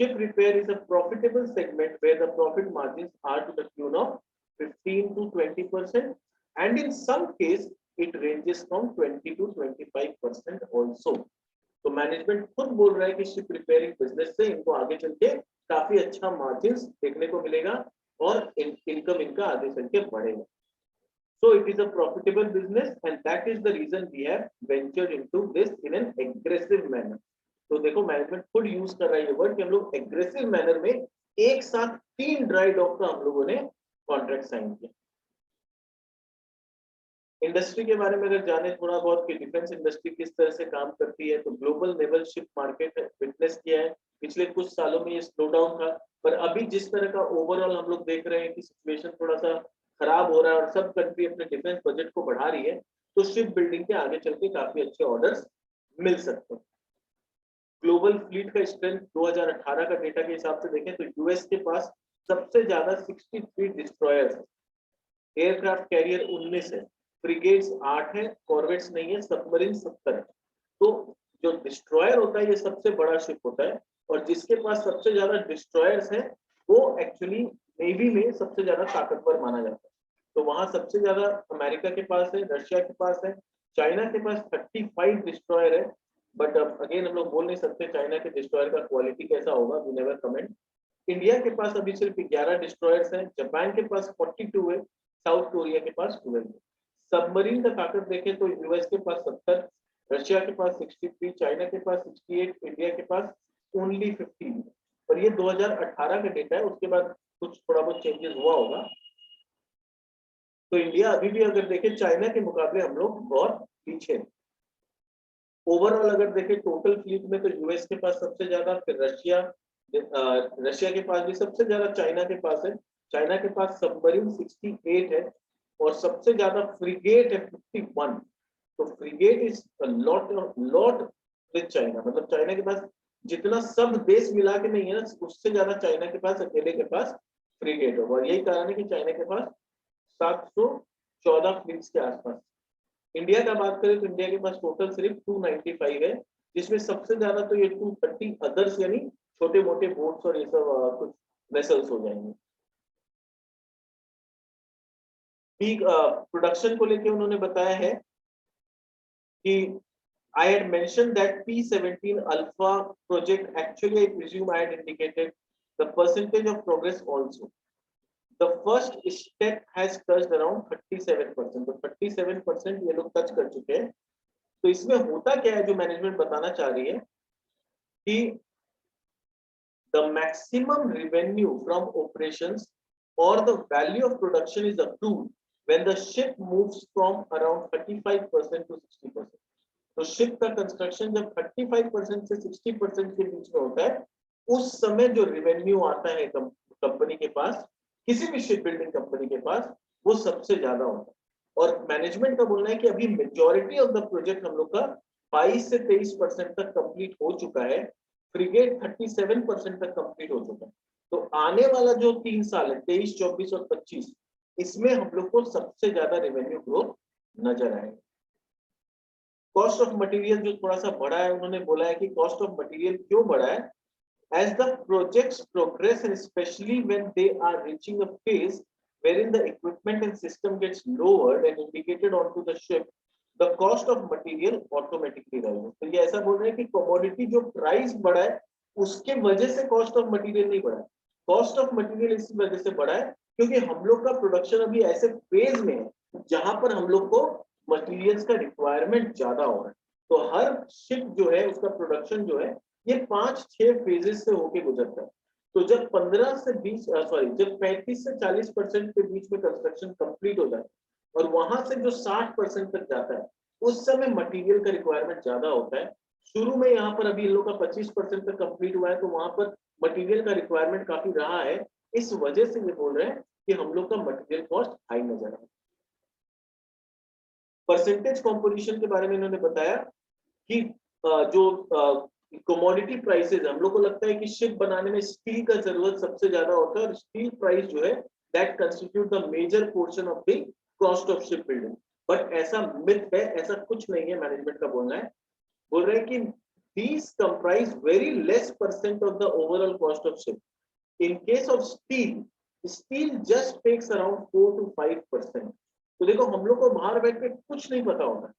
ship repair is a profitable segment where the profit margins are to the tune of 15 to 20% and in some case it ranges from 20 to 25% also. तो management खुद बोल रहा है कि ship repairing business से इनको आगे चल के काफी अच्छा मार्जिन्स देखने को मिलेगा और इनकम इनका आगे चल के बढ़ेगा। So it is a profitable business and that is the reason we have ventured into this in an aggressive manner. तो देखो मैनेजमेंट खुद यूज कर रहा है ये वर्ड कि हम लोग एग्रेसिव मैनर में एक साथ 3 ड्राई डॉक का हम लोगों ने कॉन्ट्रैक्ट साइन किया। इंडस्ट्री के बारे में अगर जाने थोड़ा बहुत कि डिफेंस इंडस्ट्री किस तरह से काम करती है, तो global naval ship market witness किया है पिछले कुछ सालों में ये स्लो डाउन था, पर अभी जिस तरह का ओवरऑल हम लोग देख रहे हैं कि सिचुएशन थोड़ा सा खराब हो रहा है और सब कंट्री अपने डिफेंस बजट को बढ़ा रही है, तो शिप बिल्डिंग के आगे चल के काफी अच्छे ऑर्डर्स मिल सकते हैं। ग्लोबल फ्लीट का स्ट्रेंथ 2018 का डेटा के हिसाब से देखें तो यूएस के पास सबसे ज्यादा 63 डिस्ट्रॉयर्स है, एयरक्राफ्ट कैरियर 19 है, फ्रिगेट्स 8 है, कॉर्वेट्स नहीं है, सबमरीन 70 है। तो जो डिस्ट्रॉयर होता है ये सबसे बड़ा शिप होता है और जिसके पास सबसे ज्यादा डिस्ट्रॉयर्स है वो एक्चुअली नेवी में सबसे ज्यादा ताकतवर माना जाता है। तो वहां सबसे ज्यादा अमेरिका के पास है, रशिया के पास है, चाइना के पास 35 डिस्ट्रॉयर है, बट अगेन हम लोग बोल नहीं सकते चाइना के डिस्ट्रॉयर का क्वालिटी कैसा होगा, वी नेवर कमेंट। इंडिया के पास अभी सिर्फ 11 डिस्ट्रॉयर्स हैं, जापान के पास 42 है, साउथ कोरिया के पास 12 है। सबमरीन का ताकत देखें तो यूएस के पास 70, रशिया के पास 63, चाइना के पास 68, इंडिया के पास ओनली 15। और ये 2018 का डेटा है, उसके बाद कुछ थोड़ा बहुत चेंजेस हुआ होगा। तो इंडिया अभी भी अगर देखें चाइना के मुकाबले हम लोग बहुत पीछे हैं। ओवरऑल अगर देखें टोटल फ्लीट में तो यूएस के पास सबसे ज्यादा, फिर रशिया के पास भी सबसे ज्यादा, चाइना के पास है, चाइना के पास सबमरीन 68 है और सबसे ज्यादा फ्रिगेट है 51। तो frigate is lot with China, मतलब चाइना के पास जितना सब देश मिला के नहीं है ना, उससे ज्यादा चाइना के पास अकेले के पास फ्रिगेट होगा। और यही कारण है कि चाइना के पास 714 फ्लीट्स के आसपास। इंडिया का बात करें तो इंडिया के पास टोटल सिर्फ 295 है, जिसमें सबसे ज्यादा तो ये 230 अदर्स यानी छोटे मोटे बोट्स और ये सब कुछ वेसल्स हो जाएंगे। प्रोडक्शन को लेके उन्होंने बताया है कि I had mentioned that P17 Alpha project, actually I presume I had indicated the percentage of progress also. The first step has touched around 37%, तो 37% ये लोग टच कर चुके हैं। तो इसमें होता क्या है जो मैनेजमेंट बताना चाह रही है कि the maximum revenue from operations or the value of production is accrued when the ship moves from around 35% to 60%. तो शिप का कंस्ट्रक्शन जब 35% से 60% के बीच में होता है उस समय जो रेवेन्यू आता है कंपनी के पास, किसी भी शिप बिल्डिंग कंपनी के पास, वो सबसे ज्यादा होता है। और मैनेजमेंट का बोलना है कि अभी मेजॉरिटी ऑफ द प्रोजेक्ट हम लोग का 22 से 23% तक कंप्लीट हो चुका है, फ्रिगेट 37% तक कंप्लीट हो चुका है। तो आने वाला जो 3 साल है, 23, 24 और 25, इसमें हम लोग को सबसे ज्यादा रेवेन्यू ग्रोथ नजर आएगा। कॉस्ट ऑफ मटेरियल जो थोड़ा सा बढ़ा है, उन्होंने बोला है कि कॉस्ट ऑफ मटेरियल क्यों बढ़ा है, as the projects progress and especially when they are reaching a phase wherein the equipment and system gets lowered and indicated onto the ship, the cost of material automatically rises। तो ये ऐसा बोल रहे हैं कि कमोडिटी जो price बढ़ा है उसके वजह से कॉस्ट ऑफ मटेरियल नहीं बढ़ा है। कॉस्ट ऑफ मटेरियल इस वजह से बढ़ा है क्योंकि हम लोग का प्रोडक्शन अभी ऐसे फेज में है जहां पर हम लोग को मटेरियल्स का रिक्वायरमेंट ज्यादा हो रहा है। तो हर शिप जो है उसका प्रोडक्शन जो है ये 5-6 फेजेस से होके गुजरता है। तो जब 15 से 20 जब 35 से 40% के बीच में कंस्ट्रक्शन कंप्लीट हो जाए और वहां से जो 60% तक जाता है, उस समय मटेरियल का रिक्वायरमेंट ज्यादा होता है। शुरू में यहाँ पर अभी इन लोग का 25% तक कंप्लीट हुआ है, तो वहां पर मटेरियल का रिक्वायरमेंट काफी रहा है। इस वजह से ये बोल रहे हैं कि हम लोग का मटेरियल कॉस्ट हाई नजर आए। परसेंटेज कॉम्पोजिशन के बारे में इन्होंने बताया कि जो कमोडिटी प्राइसेस, हम लोग को लगता है कि शिप बनाने में स्टील का जरूरत सबसे ज्यादा होता है और स्टील प्राइस जो है that constitute the major portion of the cost of ship building. But ऐसा मिथ है, ऐसा कुछ नहीं है, मैनेजमेंट का बोलना है। बोल रहे हैं कि these comprise very less percent of the overall cost of ship. In case of steel, steel just takes around 4 to 5%। तो देखो हम लोग को बाहर बैठ के कुछ नहीं पता होता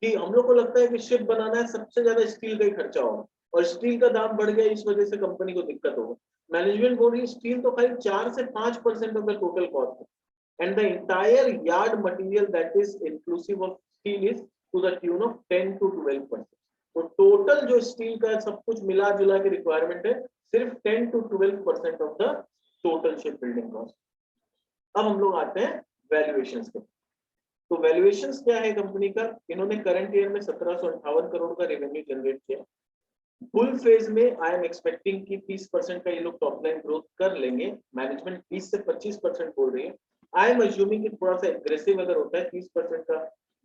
कि हम लोग को लगता है कि शिप बनाना है, सबसे ज्यादा स्टील का ही खर्चा होगा और स्टील का दाम बढ़ गया, इस वजह से कंपनी को दिक्कत होगा। मैनेजमेंट बोल रही है स्टील तो खाली 4 से 5% ऑफ द टोटल कॉस्ट है and the entire yard material that is inclusive of steel is to the tune of 10 to 12%। तो टोटल जो स्टील का सब कुछ मिला जुला के रिक्वायरमेंट है सिर्फ 10 to 12% of the total ship building cost. अब हम लोग आते हैं वैल्यूएशंस पे। तो वैल्यूएशंस क्या है कंपनी का, इन्होंने करंट ईयर में 1758 करोड़ का रेवेन्यू जनरेट किया। फुल फेज में आई एम एक्सपेक्टिंग कि 30% का ये लोग टॉप लाइन ग्रोथ कर लेंगे। मैनेजमेंट 20 से 25% बोल रही है। आई एम अज्यूमिंग कि थोड़ा सा एग्रेसिव अगर होता है 30% का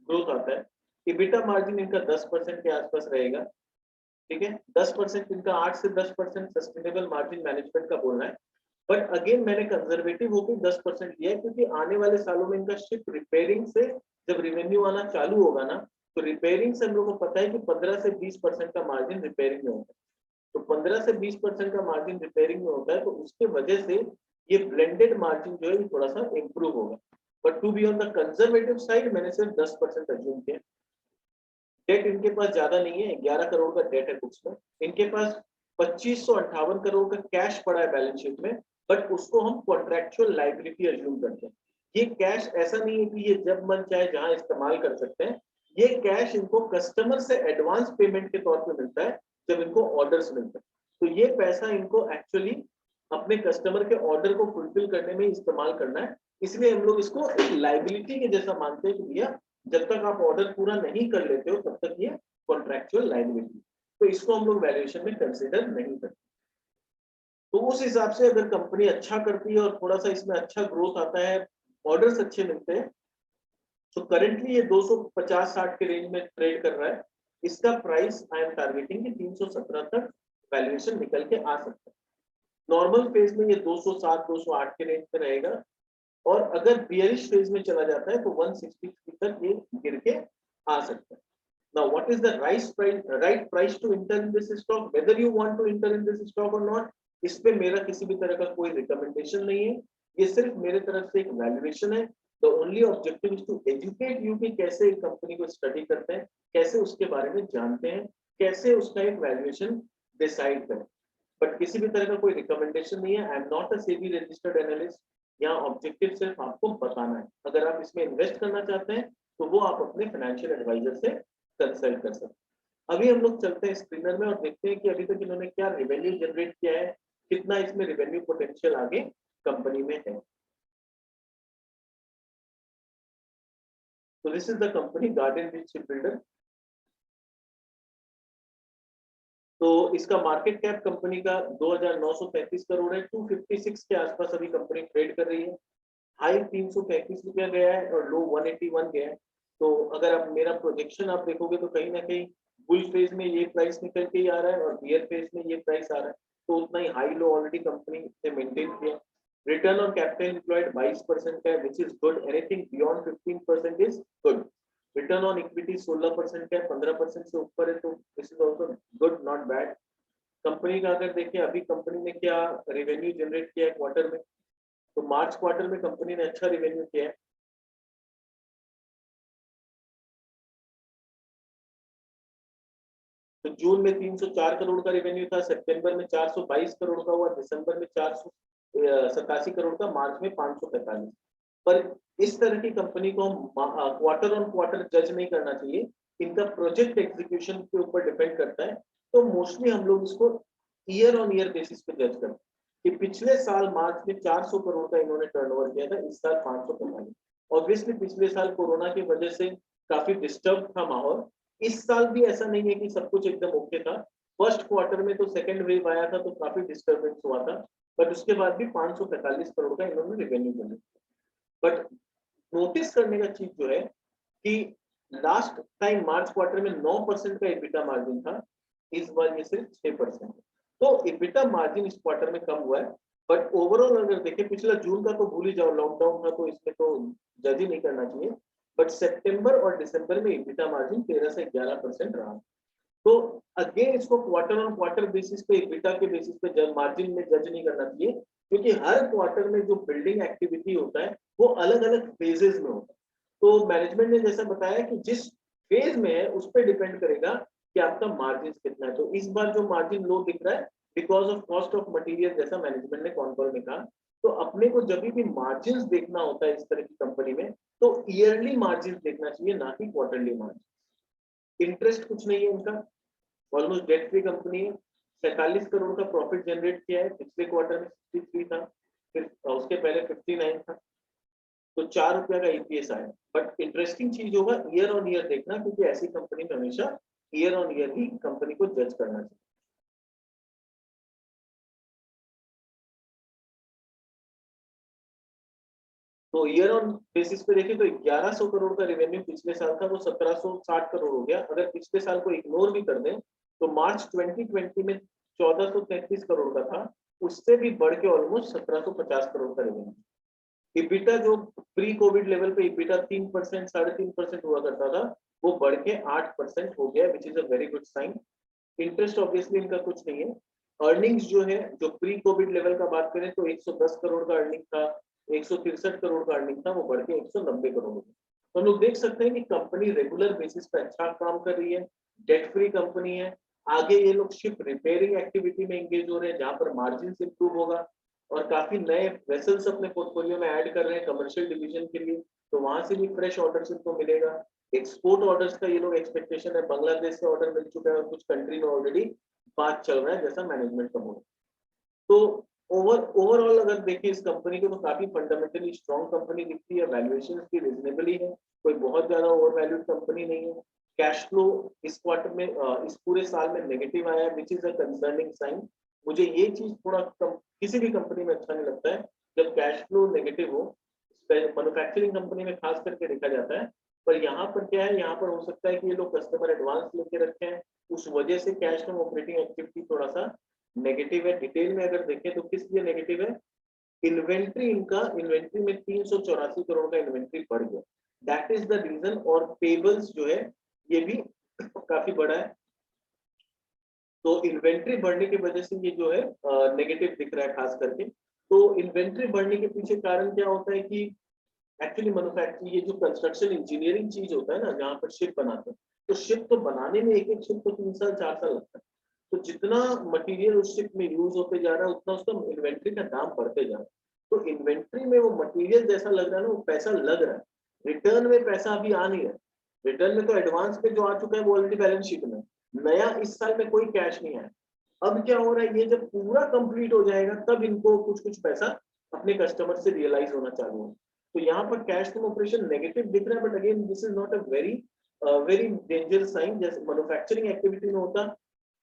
ग्रोथ आता है। इबिटा मार्जिन इनका 10% के आसपास रहेगा, ठीक है। 10% इनका 8 से 10% सस्टेनेबल मार्जिन मैनेजमेंट का बोलना है। बट अगेन मैंने कंजर्वेटिव होकर 10% लिया है क्योंकि आने वाले सालों में इनका शिप रिपेयरिंग से जब रेवेन्यू आना चालू होगा ना, तो रिपेयरिंग से हम लोग को पता है कि 15 से 20% का मार्जिन रिपेयरिंग में होता है। तो 15 से 20% का मार्जिन रिपेयरिंग में होता है, तो उसके वजह से ये ब्लेंडेड मार्जिन जो है थोड़ा सा इंप्रूव होगा। But to be on the conservative side मैंने सिर्फ 10% अज्यूम किया। डेट इनके पास ज्यादा नहीं है, 11 करोड़ का डेट है बुक्स में। इनके पास 2558 करोड़ का कैश पड़ा है बैलेंस शीट में, बट उसको हम कॉन्ट्रैक्चुअल लाइबिलिटी अज्यूम करते हैं। ये कैश ऐसा नहीं है कि ये जब मन चाहे जहां इस्तेमाल कर सकते हैं। ये कैश इनको कस्टमर से एडवांस पेमेंट के तौर पे मिलता है जब इनको ऑर्डर्स मिलते हैं। तो ये पैसा इनको एक्चुअली अपने कस्टमर के ऑर्डर को फुलफिल करने में इस्तेमाल करना है। इसलिए हम लोग इसको लाइबिलिटी के जैसा मानते हैं कि भैया जब तक आप ऑर्डर पूरा नहीं कर लेते हो तब तक ये कॉन्ट्रैक्चुअल लायबिलिटी, तो इसको हम लोग वैल्यूएशन में कंसीडर नहीं करते। तो उस हिसाब से अगर कंपनी अच्छा करती है और थोड़ा सा इसमें अच्छा ग्रोथ आता है, ऑर्डर्स अच्छे मिलते हैं, तो करंटली ये 250-60 के रेंज में ट्रेड कर रहा है। इसका प्राइस आई एम टारगेटिंग कि 317 तक वैल्यूएशन निकल के आ सकता है। नॉर्मल फेज में ये 207-208 के रेंज में रहेगा और अगर बियरिश फेज में चला जाता है तो 163 तक ये गिर के आ सकता है। Now, what is the right price to enter in this stock? Whether you want to enter in this stock or not, इस पे मेरा किसी भी तरह का कोई रिकमेंडेशन नहीं है। ये सिर्फ मेरे तरफ से एक वैल्यूएशन है। The only objective is to educate you कि कैसे एक कंपनी को स्टडी करते हैं, कैसे उसके बारे में जानते हैं, कैसे उसका एक वैल्यूएशन डिसाइड करें। बट किसी भी तरह का कोई रिकमेंडेशन नहीं है। I am not a SEBI registered analyst. यहाँ ऑब्जेक्टिव सिर्फ आपको बताना है। अगर आप इसमें इन्वेस्ट करना चाहते हैं तो वो आप अपने फाइनेंशियल एडवाइजर से कंसल्ट कर सकते हैं। अभी हम लोग चलते हैं स्क्रीनर में और देखते हैं कि अभी तक इन्होंने क्या रेवेन्यू जनरेट किया है, कितना इसमें रेवेन्यू पोटेंशियल आगे कंपनी में है। तो this is the company garden reach shipbuilder. तो इसका मार्केट कैप कंपनी का 2935 करोड़ है। 256 के आसपास अभी कंपनी ट्रेड कर रही है। हाई 335 रुपया गया है और लो 181 गया है। तो अगर आप मेरा प्रोजेक्शन आप देखोगे तो कहीं ना कहीं बुल फेज में ये प्राइस निकल के ही आ रहा है और बियर फेज में ये प्राइस आ रहा है। तो उतना ही हाई लो ऑलरेडी कंपनी ने मेंटेन किया। रिटर्न ऑन कैपिटल एम्प्लॉयड 22% का है, which is good. Anything beyond 15% is good. Return on equity 16% का है, 15% से ऊपर है तो this is also good, not bad. Company का अगर देखें अभी कंपनी ने क्या रेवेन्यू जनरेट किया है क्वार्टर में, तो मार्च क्वार्टर में कंपनी ने अच्छा रेवेन्यू किया है। तो जून में 304 करोड़ का रेवेन्यू था, सितंबर में 422 करोड़ का हुआ, दिसंबर में 487 करोड़ का, मार्च में 545। पर इस तरह की कंपनी को हम क्वार्टर ऑन क्वार्टर जज नहीं करना चाहिए, इनका प्रोजेक्ट एग्जीक्यूशन के ऊपर डिपेंड करता है। तो मोस्टली हम लोग इसको ईयर ऑन ईयर बेसिस पे जज करते हैं कि पिछले साल मार्च में 400 करोड़ का इन्होंने टर्नओवर किया था, इस साल 545। ऑब्वियसली पिछले साल कोरोना की वजह से काफी डिस्टर्ब था माहौल। इस साल भी ऐसा नहीं है कि सब कुछ एकदम ओके था। फर्स्ट क्वार्टर में तो सेकंड वेव आया था तो काफी डिस्टर्बेंस हुआ था, बट उसके बाद भी 545 करोड़ का इन्होंने रेवेन्यू जनरेट किया। बट नोटिस करने का चीज जो है कि लास्ट टाइम मार्च क्वार्टर में 9% का इबिटा मार्जिन था, इस बार ये सिर्फ 6%। तो इबिटा मार्जिन इस क्वार्टर में कम हुआ है। बट ओवरऑल अगर देखें पिछला जून का तो भूल ही जाओ, लॉकडाउन था तो इसमें तो जज ही नहीं करना चाहिए। बट सितंबर और दिसंबर में इबिटा मार्जिन 13 से 11% रहा। तो अगेन इसको क्वार्टर ऑन क्वार्टर बेसिस पे, इबिटा के बेसिस पे जब मार्जिन में जज नहीं करना चाहिए, क्योंकि हर क्वार्टर में जो बिल्डिंग एक्टिविटी होता है वो अलग अलग फेजेस में होता है। तो मैनेजमेंट ने जैसा बताया कि जिस फेज में है उस पर डिपेंड करेगा कि आपका मार्जिन कितना है। तो इस बार जो मार्जिन लो दिख रहा है because of cost of material, जैसा मैनेजमेंट ने कॉन कॉल में कहा। तो अपने को जब भी मार्जिन देखना होता है इस तरह की कंपनी में, तो ईयरली मार्जिन देखना चाहिए, ना कि क्वार्टरली मार्जिन। इंटरेस्ट कुछ नहीं है इनका, ऑलमोस्ट डेट फ्री कंपनी है। 47 करोड़ का प्रॉफिट जनरेट किया है, पिछले क्वार्टर में 63 था, फिर उसके पहले 59 था। तो 4 रुपया का ईपीएस आया। बट इंटरेस्टिंग चीज होगा ईयर ऑन ईयर देखना, क्योंकि ऐसी कंपनी में हमेशा year on year he company को जज करना चाहिए। तो ईयर ऑन बेसिस पे देखें तो 1100 करोड़ का रेवेन्यू पिछले साल था, वो 1760 करोड़ हो गया। अगर पिछले साल को इग्नोर भी कर दें तो मार्च 2020 में 1433 करोड़ का था, उससे भी बढ़ के ऑलमोस्ट 1750 करोड़ का रेवेन्यू। इबिटा जो प्री कोविड लेवल पे इबिटा 3%, 3.5% हुआ करता था, वो बढ़ के 8% हो गया, which is a very good sign. Interest obviously इनका कुछ नहीं है। अर्निंग्स जो है, जो प्री कोविड लेवल का बात करें तो 110 करोड़ का अर्निंग था, 163 करोड़ का अर्निंग था, वो बढ़ के 190 करोड़ हो गया। तो हम लोग देख सकते हैं कि कंपनी रेगुलर बेसिस पे अच्छा काम कर रही है, डेट फ्री कंपनी है। आगे ये लोग शिप रिपेयरिंग एक्टिविटी में एंगेज हो रहे हैं, जहां पर मार्जिन इंप्रूव होगा, और काफी नए वेसल्स अपने पोर्टफोलियो में ऐड कर रहे हैं कमर्शियल डिवीजन के लिए, तो वहां से भी फ्रेश ऑर्डर्स इनको मिलेगा। एक्सपोर्ट ऑर्डर्स का ये लोग एक्सपेक्टेशन है, बांग्लादेश से ऑर्डर मिल चुका है और कुछ कंट्री में ऑलरेडी बात चल रहा है, जैसा मैनेजमेंट का बोला। तो ओवरऑल अगर देखिए इस कंपनी को तो काफी फंडामेंटली स्ट्रॉन्ग कंपनी दिखती है, वैल्यूएशन भी रिजनेबली है, कोई बहुत ज्यादा ओवर वैल्यूड कंपनी नहीं है। कैश फ्लो इस क्वार्टर में इस पूरे साल में नेगेटिव आया, which is a concerning sign. मुझे ये चीज थोड़ा किसी भी कंपनी में अच्छा नहीं लगता है जब कैश फ्लो नेगेटिव हो, मैन्युफैक्चरिंग कंपनी में खास करके देखा जाता है। पर यहाँ पर क्या है, यहाँ पर हो सकता है कि ये लोग कस्टमर एडवांस लेके रखे हैं, उस वजह से कैश फ्लो ऑपरेटिंग एक्टिविटी थोड़ा सा नेगेटिव है। डिटेल में अगर देखें तो किस लिए नेगेटिव है, इन्वेंट्री इनका, इन्वेंट्री में 384 करोड़ का इन्वेंट्री बढ़ गया, दैट इज द रीजन। और पेबल्स जो है ये भी काफी बड़ा है, तो इन्वेंट्री बढ़ने की वजह से ये जो है नेगेटिव दिख रहा है खास करके। तो इन्वेंट्री बढ़ने के पीछे कारण क्या होता है कि एक्चुअली मैन्युफैक्चरिंग, ये जो कंस्ट्रक्शन इंजीनियरिंग चीज होता है ना, जहाँ पर शिप बनाते हैं, तो शिप तो बनाने में एक एक शिप तो 3 साल 4 साल लगता है। तो जितना मटेरियल उस शिप में यूज होते जा रहा है उतना उसका इन्वेंट्री का दाम बढ़ते जा रहा है। तो इन्वेंट्री में वो मटेरियल जैसा लग रहा है ना, वो पैसा लग रहा है, रिटर्न में पैसा अभी आ नहीं रहा है। रिटर्न में तो एडवांस पे जो आ चुका है वो ऑलरेडी बैलेंस शीट में, नया इस साल में कोई कैश नहीं आया। अब क्या हो रहा है, ये जब पूरा कंप्लीट हो जाएगा तब इनको कुछ कुछ पैसा अपने कस्टमर से रियलाइज होना चालू हो। तो यहाँ पर कैश फ्लो ऑपरेशन नेगेटिव दिख रहा है, but again this is not a very very dangerous sign, जैसे मैन्युफैक्चरिंग एक्टिविटी में होता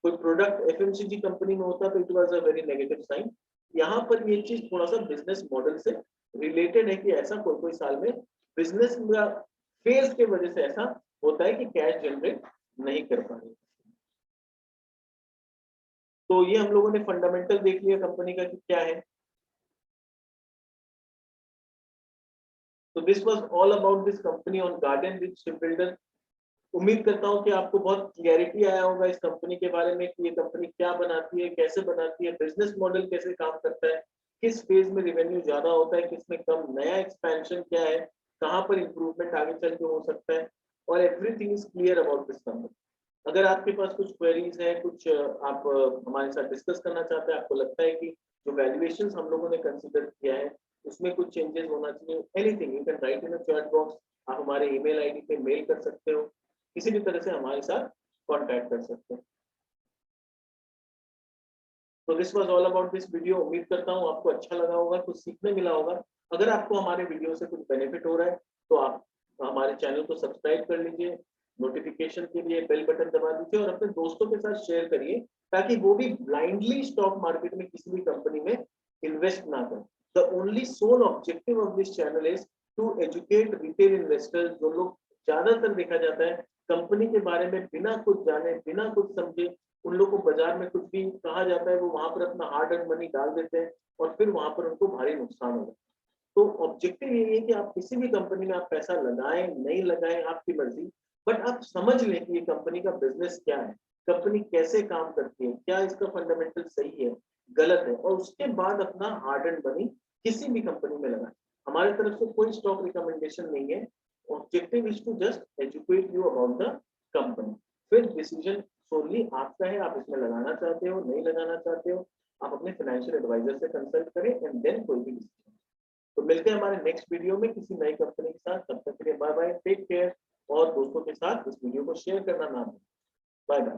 कोई प्रोडक्ट एफएमसीजी कंपनी में होता तो it was a very negative sign. यहाँ पर ये चीज थोड़ा सा बिजनेस मॉडल से रिलेटेड है कि ऐसा कोई कोई साल में बिजनेस या फेज के वजह से ऐसा होता है कि कैश जनरेट नहीं कर पा रहे। तो ये हम लोगों ने फंडामेंटल देख लिया कंपनी का कि क्या है। तो this was all about this company on garden rich shipbuilder. उम्मीद करता हूँ कि आपको बहुत क्लैरिटी आया होगा इस कंपनी के बारे में कि ये कंपनी क्या बनाती है, कैसे बनाती है, बिजनेस मॉडल कैसे काम करता है, किस फेज में रेवेन्यू ज्यादा होता है, किस में कम, नया एक्सपेंशन क्या है, कहाँ पर इंप्रूवमेंट आगे चल के हो सकता है, और everything is clear about this company. अगर आपके पास कुछ क्वेरीज है, कुछ आप हमारे साथ डिस्कस करना चाहते हैं, आपको लगता है कि जो वैल्यूएशन हम लोगों ने कंसिडर किया है उसमें कुछ चेंजेस होना चाहिए, anything you can write in chat box. आप हमारे ईमेल आईडी पे मेल कर सकते हो, किसी भी तरह से हमारे साथ कांटेक्ट कर सकते हैं। तो this was all about this video. उम्मीद करता हूँ आपको अच्छा लगा होगा, कुछ सीखने मिला होगा। अगर आपको हमारे वीडियो से कुछ बेनिफिट हो रहा है तो आप हमारे चैनल को सब्सक्राइब कर लीजिए, नोटिफिकेशन के लिए बेल बटन दबा दीजिए और अपने दोस्तों के साथ शेयर करिए ताकि वो भी ब्लाइंडली स्टॉक मार्केट में किसी भी कंपनी में इन्वेस्ट ना करें। The only sole objective of this channel is to educate retail investors. जो लोग ज्यादातर देखा जाता है कंपनी के बारे में बिना कुछ जाने, बिना कुछ समझे, उन लोगों को बाजार में कुछ भी कहा जाता है वो वहां पर अपना हार्ड अर्न मनी डाल देते हैं और फिर वहां पर उनको भारी नुकसान होता है। तो ऑब्जेक्टिव यही है कि आप किसी भी कंपनी में आप पैसा लगाएं नहीं लगाएं आपकी मर्जी, बट आप समझ लें कि ये कंपनी का बिजनेस क्या है, कंपनी कैसे काम करती है, क्या इसका फंडामेंटल सही है गलत है, और उसके बाद अपना हार्ड एंड मनी किसी भी कंपनी में लगाएं। हमारी तरफ से कोई स्टॉक रिकमेंडेशन नहीं है। Objective is to just educate you about the company. फिर डिसीजन सोनली आपका है, आप इसमें लगाना चाहते हो नहीं लगाना चाहते हो, आप अपने फाइनेंशियल एडवाइजर से कंसल्ट करें एंड देन कोई भी डिसीजन। तो मिलते हैं हमारे नेक्स्ट वीडियो में किसी नई कंपनी के साथ। तब तक के लिए बाय बाय, टेक केयर, और दोस्तों के साथ इस वीडियो को शेयर करना ना भूलें। Bye bye.